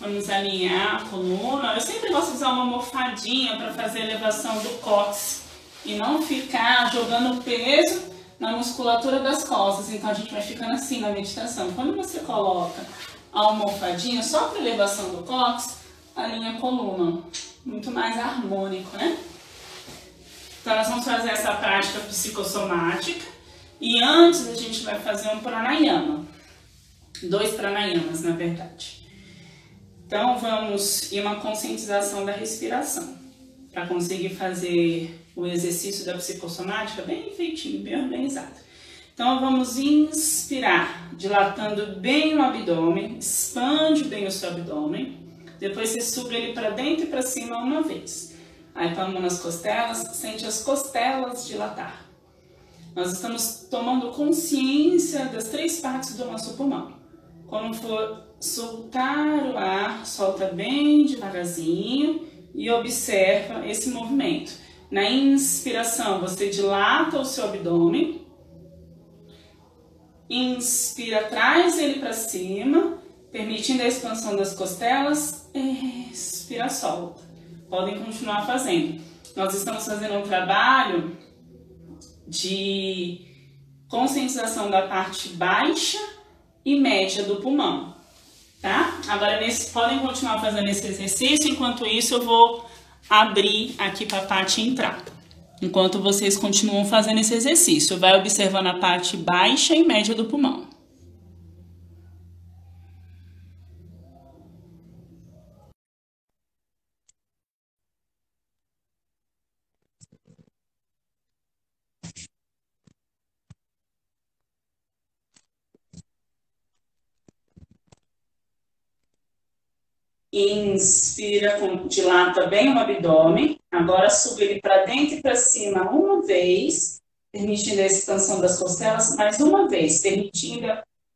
Vamos alinhar a coluna. Eu sempre gosto de usar uma almofadinha para fazer a elevação do cóccix e não ficar jogando peso na musculatura das costas. Então a gente vai ficando assim na meditação. Quando você coloca a almofadinha só para elevação do cóccix, alinha a coluna. Muito mais harmônico, né? Então nós vamos fazer essa prática psicossomática e antes a gente vai fazer um pranayama. 2 pranayamas, na verdade. Então vamos em uma conscientização da respiração para conseguir fazer o exercício da psicossomática bem feitinho, bem organizado. Então vamos inspirar, dilatando bem o abdômen, expande bem o seu abdômen. Depois você suga ele para dentro e para cima uma vez. Aí põe a mão nas costelas, sente as costelas dilatar. Nós estamos tomando consciência das 3 partes do nosso pulmão. Quando for soltar o ar, solta bem devagarzinho e observa esse movimento. Na inspiração, você dilata o seu abdômen. Inspira, traz ele para cima, permitindo a expansão das costelas. Expira, solta. Podem continuar fazendo. Nós estamos fazendo um trabalho de conscientização da parte baixa e média do pulmão, tá? Agora, podem continuar fazendo esse exercício. Enquanto isso, eu vou abrir aqui para a Paty entrar. Enquanto vocês continuam fazendo esse exercício, vai observando a parte baixa e média do pulmão. Inspira, dilata bem o abdômen. Agora suba ele para dentro e para cima uma vez, permitindo a expansão das costelas, mais uma vez, permitindo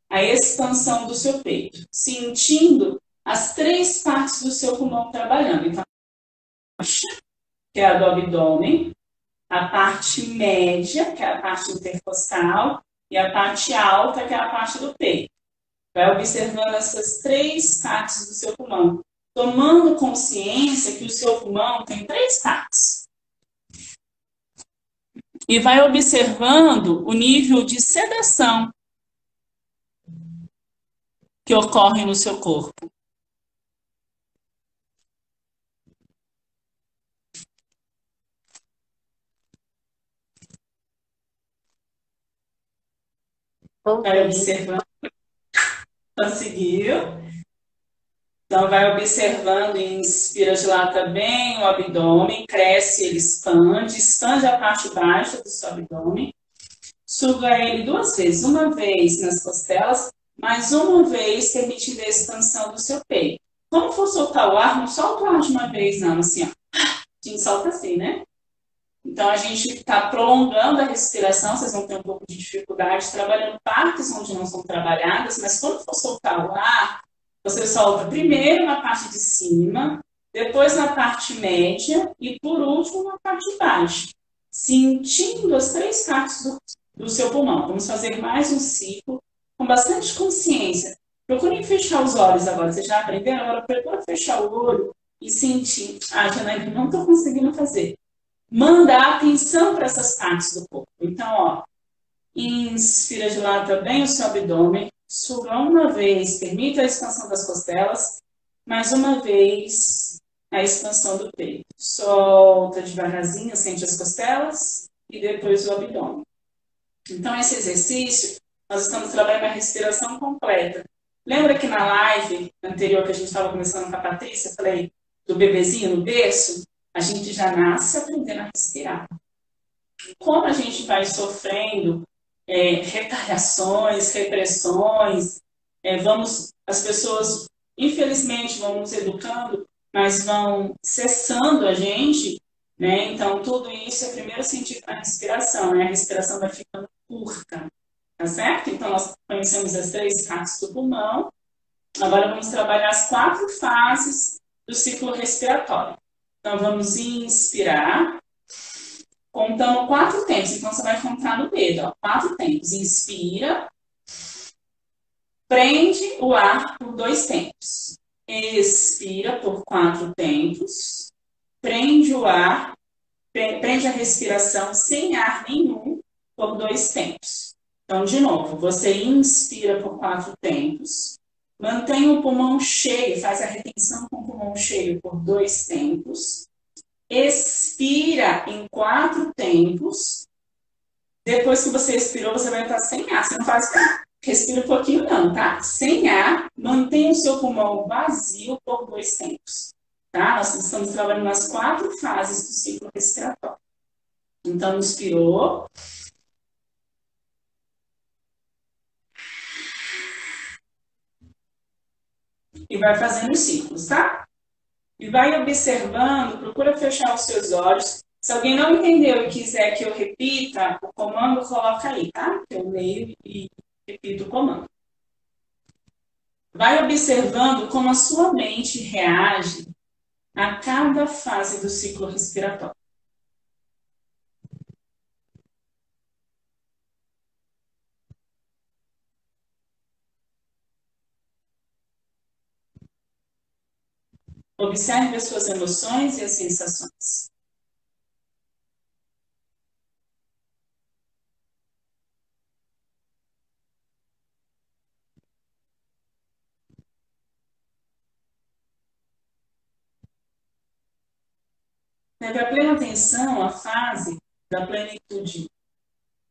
a expansão do seu peito, sentindo as três partes do seu pulmão trabalhando. Então, a baixa, que é a do abdômen, a parte média, que é a parte intercostal, e a parte alta, que é a parte do peito. Vai observando essas três partes do seu pulmão, tomando consciência que o seu pulmão tem três partes. E vai observando o nível de sedação que ocorre no seu corpo. Vai observando. Conseguiu? Então, vai observando, inspira, dilata bem o abdômen, cresce, ele expande a parte baixa do seu abdômen, suga ele duas vezes, uma vez nas costelas, mais uma vez permitindo a expansão do seu peito. Como for soltar o ar, não solta o ar de uma vez, não, assim, ó. A gente solta assim, né? Então, a gente está prolongando a respiração, vocês vão ter um pouco de dificuldade, trabalhando partes onde não são trabalhadas, mas quando for soltar o ar, você solta primeiro na parte de cima, depois na parte média e, por último, na parte baixa, sentindo as três partes do seu pulmão. Vamos fazer mais um ciclo com bastante consciência. Procurem fechar os olhos agora. Vocês já aprenderam? Agora procura fechar o olho e sentir. Ah, Janaína, não estou conseguindo fazer. Manda atenção para essas partes do corpo. Então, ó, inspira, dilata bem o seu abdômen, suga uma vez, permita a expansão das costelas, mais uma vez a expansão do peito. Solta devagarzinho, sente as costelas e depois o abdômen. Então, esse exercício, nós estamos trabalhando a respiração completa. Lembra que na live anterior que a gente estava começando com a Patrícia, eu falei do bebezinho no berço? A gente já nasce aprendendo a respirar. Como a gente vai sofrendo retaliações, repressões, as pessoas, infelizmente, vão nos educando, mas vão cessando a gente, né? Então, tudo isso é primeiro sentir a respiração, né? A respiração vai ficando curta, tá certo? Então, nós conhecemos as três partes do pulmão, agora vamos trabalhar as 4 fases do ciclo respiratório. Então, vamos inspirar, contando 4 tempos. Então, você vai contar no dedo, ó, 4 tempos. Inspira, prende o ar por 2 tempos. Expira por 4 tempos, prende o ar, prende a respiração sem ar nenhum por 2 tempos. Então, de novo, você inspira por 4 tempos, mantém o pulmão cheio, faz a retenção com o pulmão cheio por 2 tempos, expira em 4 tempos. Depois que você expirou, você vai estar sem ar. Você não faz, respira um pouquinho não, tá? Sem ar, mantenha o seu pulmão vazio por 2 tempos, tá? Nós estamos trabalhando nas 4 fases do ciclo respiratório. Então, inspirou. E vai fazendo os ciclos, tá? E vai observando, procura fechar os seus olhos. Se alguém não entendeu e quiser que eu repita o comando, coloca aí, tá? Eu leio e repito o comando. Vai observando como a sua mente reage a cada fase do ciclo respiratório. Observe as suas emoções e as sensações. Leve a plena atenção à fase da plenitude.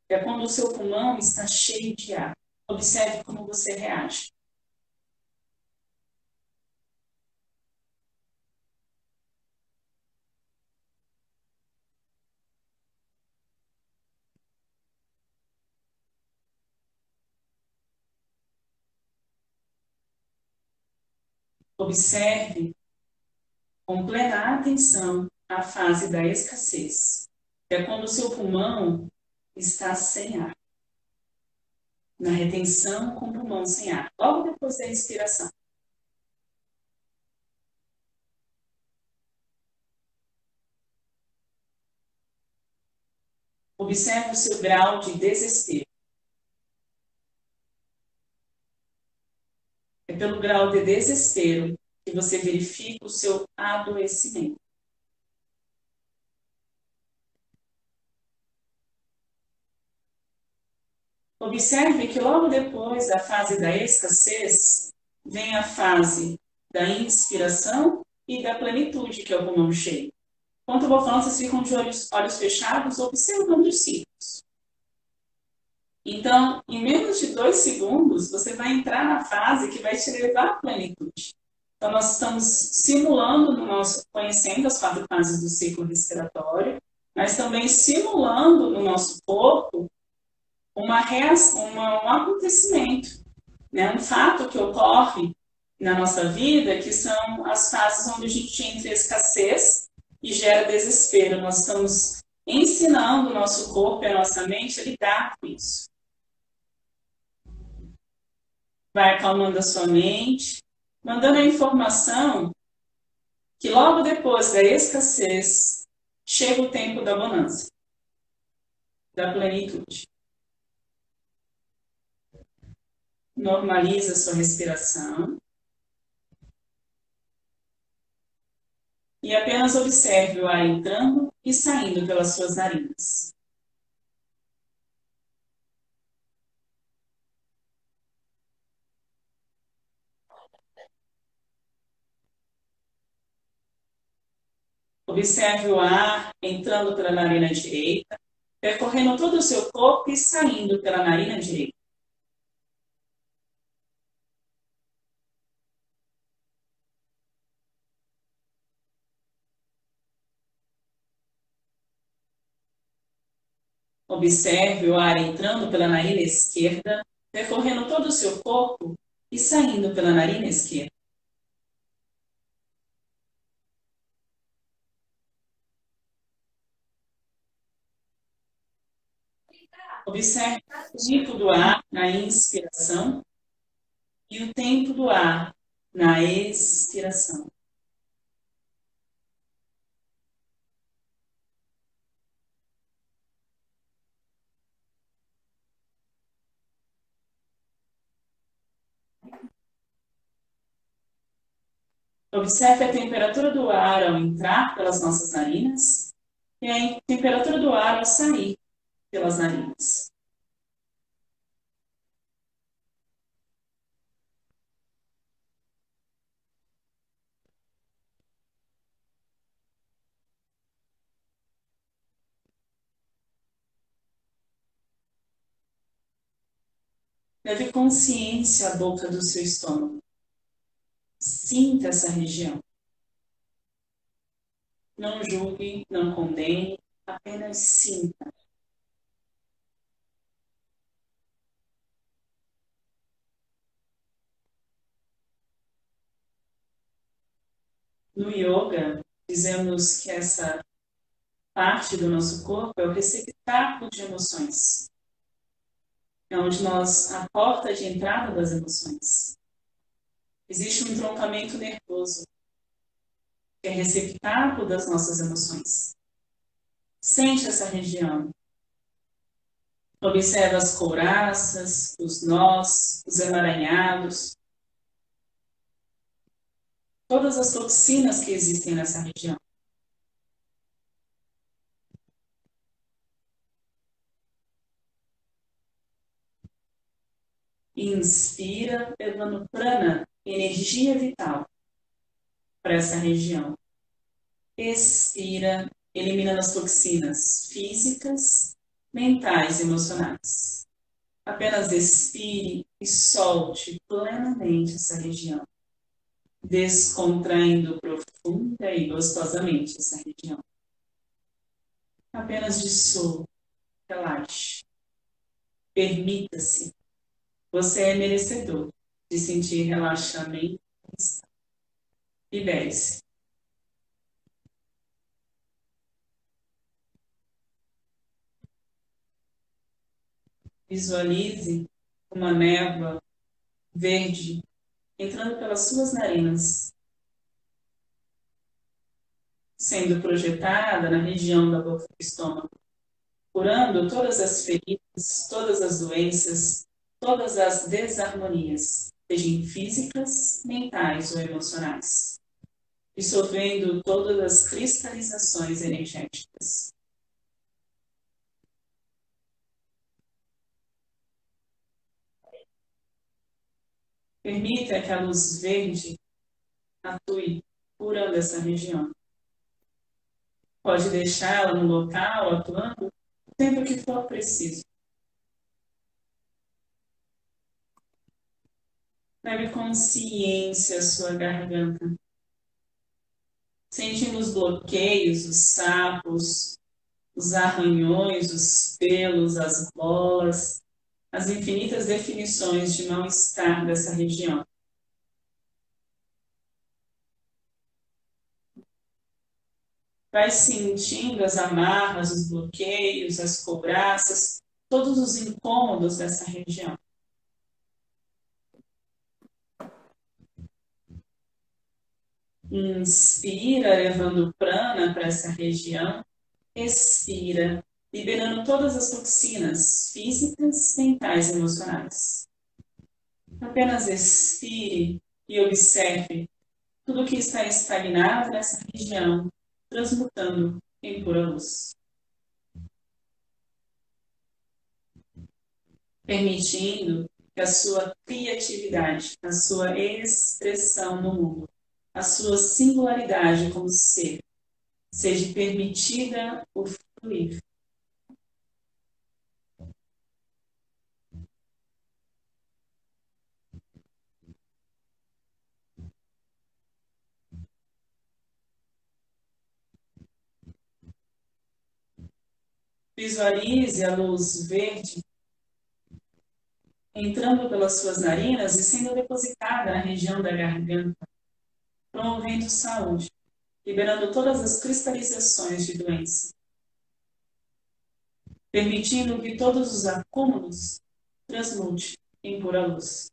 É quando o seu pulmão está cheio de ar. Observe como você reage. Observe com plena atenção a fase da escassez. É quando o seu pulmão está sem ar. Na retenção com o pulmão sem ar. Logo depois da expiração. Observe o seu grau de desespero. É pelo grau de desespero que você verifica o seu adoecimento. Observe que logo depois da fase da escassez, vem a fase da inspiração e da plenitude, que é o pulmão cheio. Enquanto eu vou falando, vocês ficam de olhos fechados, observando os ciclos. Então, em menos de 2 segundos, você vai entrar na fase que vai te levar à plenitude. Então, nós estamos simulando no nosso, conhecendo as 4 fases do ciclo respiratório, mas também simulando no nosso corpo um acontecimento, né? Um fato que ocorre na nossa vida, que são as fases onde a gente entra em escassez e gera desespero. Nós estamos ensinando o nosso corpo e a nossa mente a lidar com isso. Vai acalmando a sua mente, mandando a informação que logo depois da escassez chega o tempo da bonança, da plenitude. Normaliza a sua respiração. E apenas observe o ar entrando e saindo pelas suas narinas. Observe o ar entrando pela narina direita, percorrendo todo o seu corpo e saindo pela narina direita. Observe o ar entrando pela narina esquerda, percorrendo todo o seu corpo e saindo pela narina esquerda. Observe o tempo do ar na inspiração e o tempo do ar na expiração. Observe a temperatura do ar ao entrar pelas nossas narinas e a temperatura do ar ao sair pelas narinas. Leve consciência à boca do seu estômago. Sinta essa região. Não julgue, não condene, apenas sinta. No yoga, dizemos que essa parte do nosso corpo é o receptáculo de emoções. É onde a porta de entrada das emoções. Existe um entroncamento nervoso, que é receptáculo das nossas emoções. Sente essa região. Observe as couraças, os nós, os emaranhados. Todas as toxinas que existem nessa região. Inspira, levando prana, energia vital, para essa região. Expira, eliminando as toxinas físicas, mentais e emocionais. Apenas expire e solte plenamente essa região, descontraindo profunda e gostosamente essa região. Apenas dissolva, relaxe. Permita-se. Você é merecedor de sentir relaxamento. Libere-se. Visualize uma névoa verde entrando pelas suas narinas, sendo projetada na região da boca do estômago, curando todas as feridas, todas as doenças, todas as desarmonias, sejam físicas, mentais ou emocionais, dissolvendo todas as cristalizações energéticas. Permita que a luz verde atue curando essa região. Pode deixá-la no local atuando o tempo que for preciso. Leve consciência à sua garganta, sentindo os bloqueios, os sapos, os arranhões, os pelos, as bolas, as infinitas definições de mal-estar dessa região. Vai sentindo as amarras, os bloqueios, as couraças, todos os incômodos dessa região. Inspira, levando prana para essa região. Expira, liberando todas as toxinas físicas, mentais e emocionais. Apenas expire e observe tudo que está estagnado nessa região, transmutando em pura luz. Permitindo que a sua criatividade, a sua expressão no mundo, a sua singularidade como ser, seja permitida o fluir. Visualize a luz verde entrando pelas suas narinas e sendo depositada na região da garganta, promovendo saúde, liberando todas as cristalizações de doença, permitindo que todos os acúmulos transmute em pura luz.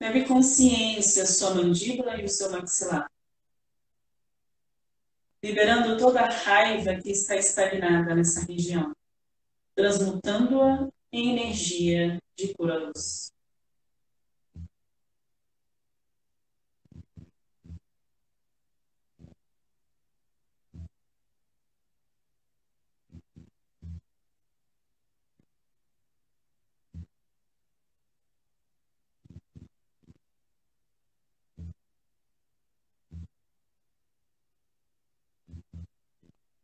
Leve consciência a sua mandíbula e o seu maxilar, liberando toda a raiva que está estagnada nessa região, transmutando-a em energia de pura luz.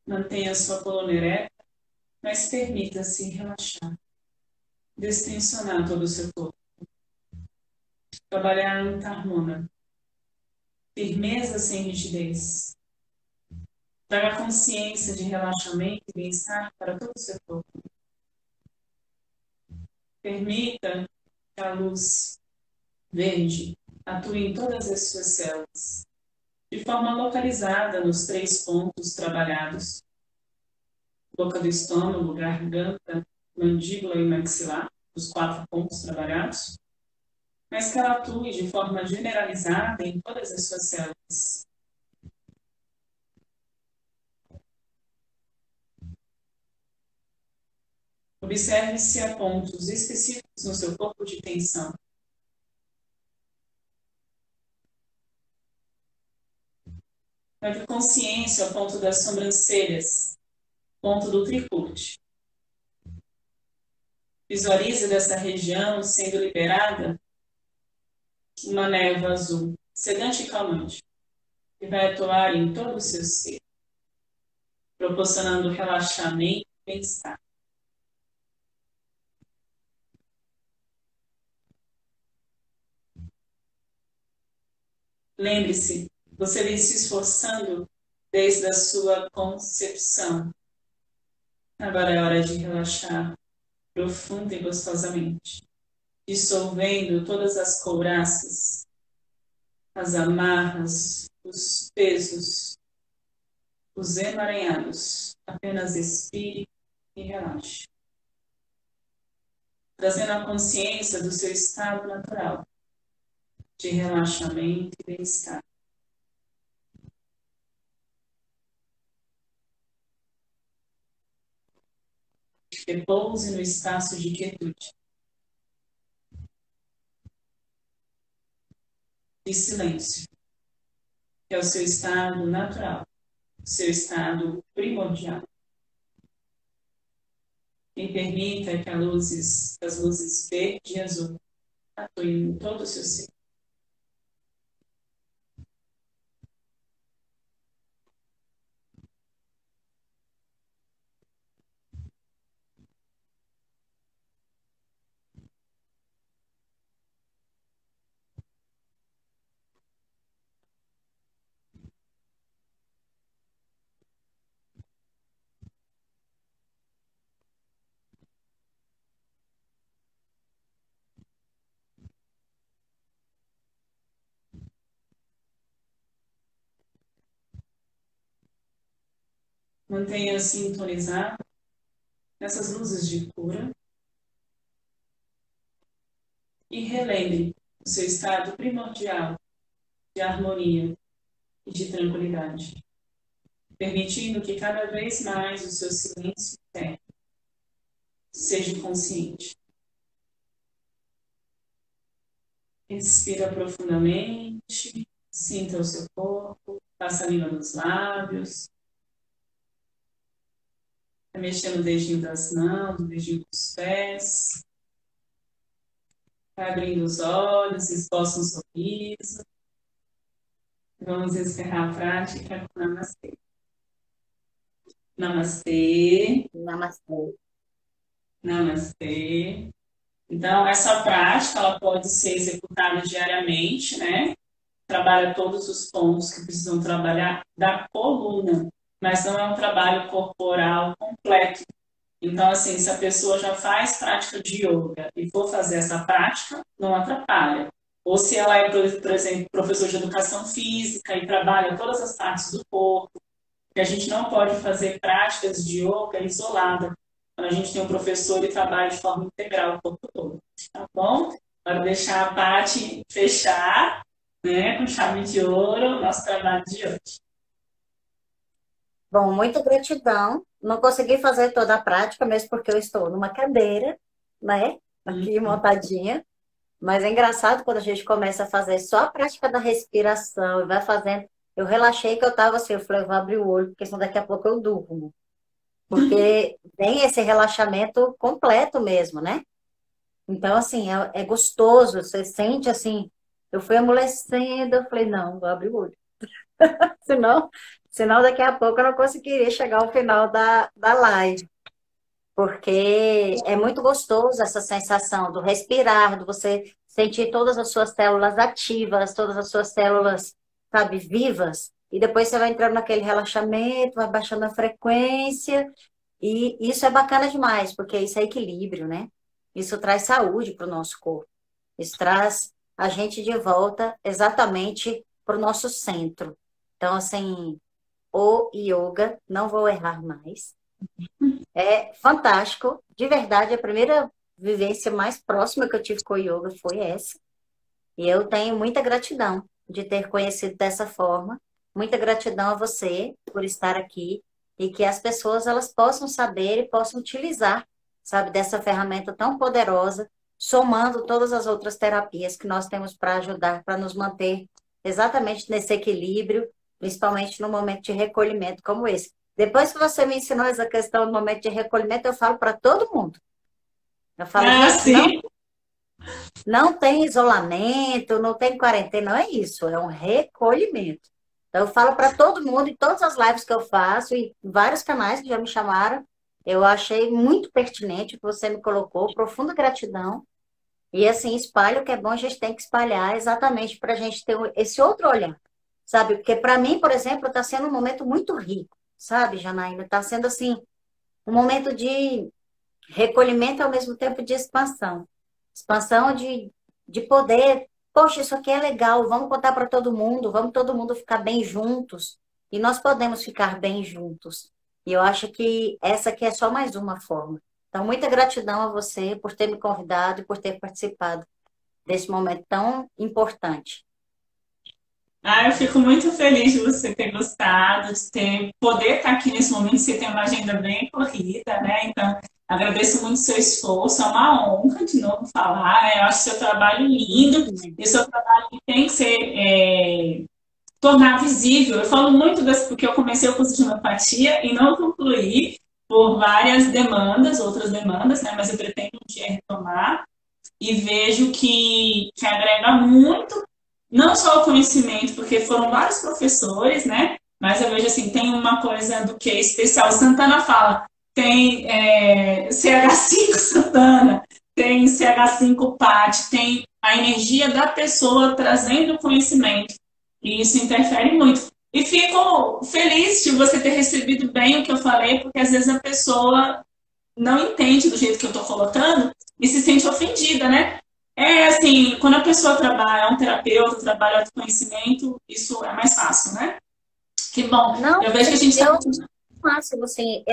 Mantenha sua coluna ereta, mas permita-se relaxar, destensionar todo o seu corpo. Trabalhar Antarmona. Firmeza sem rigidez. Traga consciência de relaxamento e bem-estar para todo o seu corpo. Permita que a luz verde atue em todas as suas células, de forma localizada nos 3 pontos trabalhados: boca do estômago, garganta, mandíbula e maxilar, os 4 pontos trabalhados, mas que ela atue de forma generalizada em todas as suas células. Observe se há pontos específicos no seu corpo de tensão. Leve consciência ao ponto das sobrancelhas, ponto do tricúbito. Visualize dessa região sendo liberada uma névoa azul, sedante e calmante, que vai atuar em todo o seu ser, proporcionando relaxamento e bem-estar. Lembre-se, você vem se esforçando desde a sua concepção. Agora é hora de relaxar profunda e gostosamente, dissolvendo todas as couraças, as amarras, os pesos, os emaranhados. Apenas expire e relaxe, trazendo a consciência do seu estado natural de relaxamento e bem-estar. Repouse no espaço de quietude, de silêncio, que é o seu estado natural, o seu estado primordial. E permita que as luzes verde e azul atuem em todo o seu ser. Mantenha sintonizado nessas luzes de cura e relembre o seu estado primordial de harmonia e de tranquilidade, permitindo que cada vez mais o seu silêncio interno seja consciente. Respira profundamente, sinta o seu corpo, passa a língua nos lábios, vai mexendo o dedinho das mãos, o dedinho dos pés, vai abrindo os olhos, esboça um sorriso. Vamos encerrar a prática com Namastê. Namastê. Namastê. Namastê. Então, essa prática ela pode ser executada diariamente, né? Trabalha todos os pontos que precisam trabalhar da coluna, mas não é um trabalho corporal completo. Então, assim, se a pessoa já faz prática de yoga e for fazer essa prática, não atrapalha. Ou se ela é, por exemplo, professor de educação física e trabalha todas as partes do corpo, porque a gente não pode fazer práticas de yoga isolada. Quando a gente tem um professor, ele trabalha de forma integral o corpo todo. Tá bom? Para deixar a Paty fechar, né, com chave de ouro, nosso trabalho de hoje. Bom, muita gratidão. Não consegui fazer toda a prática, mesmo porque eu estou numa cadeira, né? Aqui montadinha. Mas é engraçado quando a gente começa a fazer só a prática da respiração e vai fazendo. Eu relaxei que eu estava assim, eu falei, eu vou abrir o olho, porque senão daqui a pouco eu durmo. Porque tem esse relaxamento completo mesmo, né? Então, assim, é gostoso, você sente assim. Eu fui amolecendo, eu falei, não, vou abrir o olho. Senão, senão daqui a pouco eu não conseguiria chegar ao final da live. Porque é muito gostoso essa sensação do respirar, do você sentir todas as suas células ativas, todas as suas células, sabe, vivas. E depois você vai entrando naquele relaxamento, vai baixando a frequência. E isso é bacana demais, porque isso é equilíbrio, né? Isso traz saúde para o nosso corpo. Isso traz a gente de volta exatamente para o nosso centro. Então, assim, o yoga, não vou errar mais. É fantástico, de verdade, a primeira vivência mais próxima que eu tive com o yoga foi essa. E eu tenho muita gratidão de ter conhecido dessa forma. Muita gratidão a você por estar aqui e que as pessoas elas possam saber e possam utilizar, sabe, dessa ferramenta tão poderosa, somando todas as outras terapias que nós temos para ajudar, para nos manter exatamente nesse equilíbrio, principalmente no momento de recolhimento como esse. Depois que você me ensinou essa questão do momento de recolhimento, eu falo para todo mundo. Eu falo, Ah, gente, não, sim. não tem isolamento, não tem quarentena, não é isso, é um recolhimento. Então, eu falo para todo mundo, em todas as lives que eu faço, e vários canais que já me chamaram, eu achei muito pertinente o que você me colocou, profunda gratidão. E assim, espalha o que é bom, a gente tem que espalhar exatamente para a gente ter esse outro olhar, sabe? Porque para mim, por exemplo, está sendo um momento muito rico, sabe, Janaína? Está sendo assim, um momento de recolhimento ao mesmo tempo de expansão. Expansão de poder. Poxa, isso aqui é legal, vamos contar para todo mundo, vamos todo mundo ficar bem juntos. E nós podemos ficar bem juntos. E eu acho que essa aqui é só mais uma forma. Então, muita gratidão a você por ter me convidado e por ter participado desse momento tão importante. Ah, eu fico muito feliz de você ter gostado, de ter, poder estar aqui nesse momento, você tem uma agenda bem corrida, né? Então, agradeço muito o seu esforço, é uma honra de novo falar, né? Eu acho o seu trabalho lindo, e o seu trabalho tem que ser, tornar visível. Eu falo muito das, porque eu comecei o curso de homeopatia e não concluí por várias demandas, outras demandas, né? Mas eu pretendo um dia retomar e vejo que agrega muito, não só o conhecimento, porque foram vários professores, né? Mas eu vejo assim, tem uma coisa do que é especial. Santana fala, tem CH5 Santana, tem CH5 Pat, tem a energia da pessoa trazendo o conhecimento. E isso interfere muito. E fico feliz de você ter recebido bem o que eu falei, porque às vezes a pessoa não entende do jeito que eu estou colocando e se sente ofendida, né? É assim, quando a pessoa trabalha, é um terapeuta, trabalha autoconhecimento, isso é mais fácil, né? Que bom. Não, Eu vejo que a gente está. eu faço assim,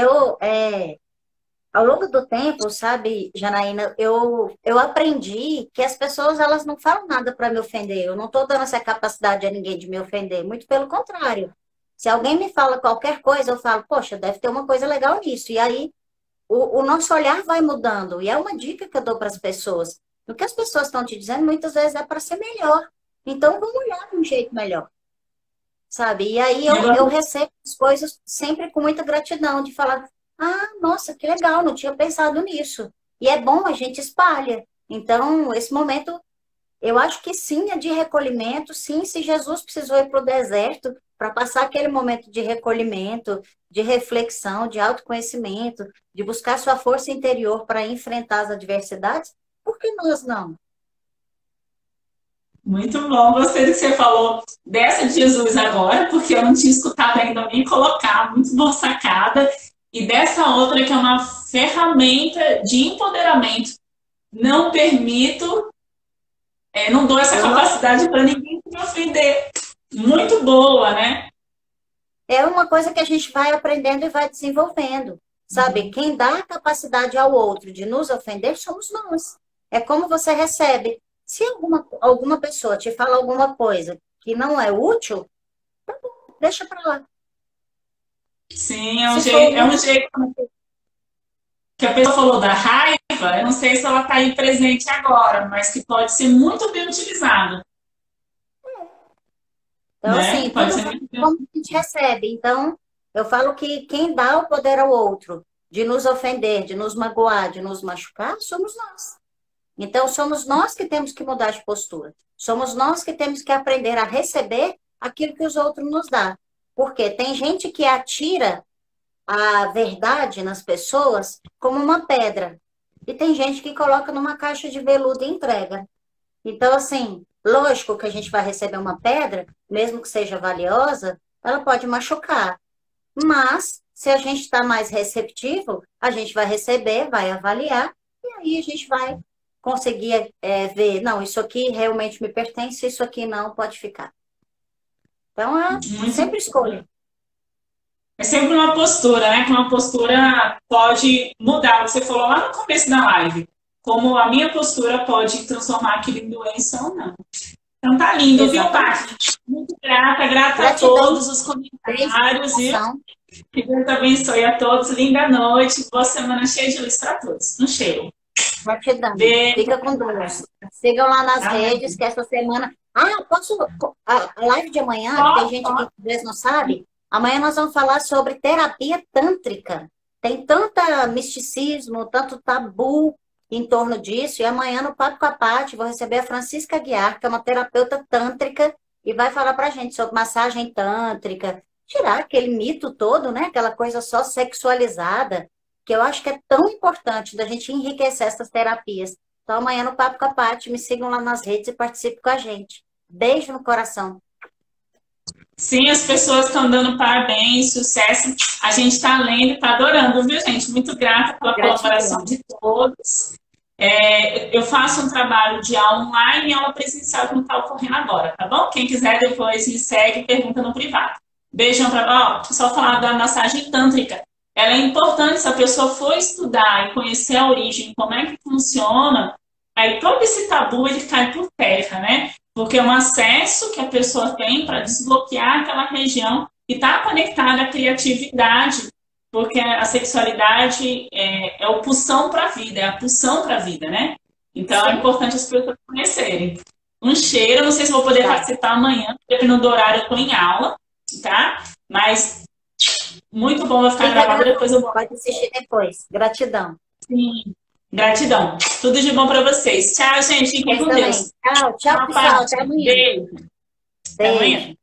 ao longo do tempo, sabe, Janaína, eu aprendi que as pessoas elas não falam nada para me ofender. Eu não estou dando essa capacidade a ninguém de me ofender. Muito pelo contrário. Se alguém me fala qualquer coisa, eu falo, poxa, deve ter uma coisa legal nisso. E aí o nosso olhar vai mudando. E é uma dica que eu dou para as pessoas. O que as pessoas estão te dizendo muitas vezes é para ser melhor. Então vamos olhar de um jeito melhor, sabe? E aí eu recebo as coisas sempre com muita gratidão, de falar, ah, nossa, que legal, não tinha pensado nisso. E é bom, a gente espalha. Então, esse momento, eu acho que sim, é de recolhimento, sim, se Jesus precisou ir para o deserto para passar aquele momento de recolhimento, de reflexão, de autoconhecimento, de buscar sua força interior para enfrentar as adversidades, por que nós não? Muito bom, gostei do que você falou dessa de Jesus agora, porque eu não tinha escutado ainda alguém colocar, muito boa sacada, e dessa outra que é uma ferramenta de empoderamento. Não permito, não dou essa Eu não capacidade para ninguém me ofender. Muito boa, né? É uma coisa que a gente vai aprendendo e vai desenvolvendo, sabe? Quem dá a capacidade ao outro de nos ofender somos nós. É como você recebe. Se alguma pessoa te fala alguma coisa que não é útil, deixa para lá. Sim, Se for é um útil, jeito que a pessoa falou da raiva, eu não sei se ela está aí presente agora, mas que pode ser muito bem utilizado, então, né? assim, Pode tudo ser vai muito bem. como a gente recebe. Então, eu falo que quem dá o poder ao outro de nos ofender, de nos magoar, de nos machucar, somos nós. Então, somos nós que temos que mudar de postura. Somos nós que temos que aprender a receber aquilo que os outros nos dão. Porque tem gente que atira a verdade nas pessoas como uma pedra. E tem gente que coloca numa caixa de veludo e entrega. Então, assim, lógico que a gente vai receber uma pedra, mesmo que seja valiosa, ela pode machucar. Mas, se a gente está mais receptivo, a gente vai receber, vai avaliar, e aí a gente vai conseguir ver, não, isso aqui realmente me pertence, isso aqui não pode ficar. Então, é Muito. sempre escolha. É sempre uma postura, né? Que uma postura pode mudar. Você falou lá no começo da live, como a minha postura pode transformar aquilo em doença ou não. Então tá lindo, viu, Exatamente. Paty? Muito grata, grata a Gratidão, todos os beijo, comentários, viu? coração. Que Deus abençoe a todos. Linda noite, boa semana cheia de luz para todos. Um cheiro. Gratidão. Beijo. Fica com Deus. Sigam lá nas redes, Amém. que essa semana. Ah, posso. A live de amanhã, que tem gente que às vezes não sabe, amanhã nós vamos falar sobre terapia tântrica. Tem tanta misticismo, tanto tabu. em torno disso. E amanhã, no Papo com a Paty, vou receber a Francisca Aguiar, que é uma terapeuta tântrica, e vai falar pra gente sobre massagem tântrica, tirar aquele mito todo, né? Aquela coisa só sexualizada, que eu acho que é tão importante da gente enriquecer essas terapias. Então, amanhã no Papo com a Paty, me sigam lá nas redes e participem com a gente. Beijo no coração. Sim, as pessoas estão dando parabéns, sucesso. A gente está lendo, está adorando, viu, gente? Muito grata pela colaboração de todos. Eu faço um trabalho de aula online e aula presencial que não está ocorrendo agora, tá bom? Quem quiser depois me segue e pergunta no privado. Beijão para... só falar da massagem tântrica. Ela é importante, se a pessoa for estudar e conhecer a origem, como é que funciona, aí todo esse tabu ele cai por terra, né? Porque é um acesso que a pessoa tem para desbloquear aquela região e está conectada à criatividade, porque a sexualidade é a pulsão para a vida, é a pulsão para a vida, né? Então é importante as pessoas conhecerem. Um cheiro, não sei se vou poder participar amanhã, dependendo do horário eu estou em aula, tá? Mas muito bom, vai ficar gravado, depois eu vou. Pode assistir depois. Gratidão. Sim. Gratidão. Tudo de bom para vocês. Tchau, gente. Fiquem com Deus. Tchau, pessoal. Até amanhã. Beijo. Até amanhã.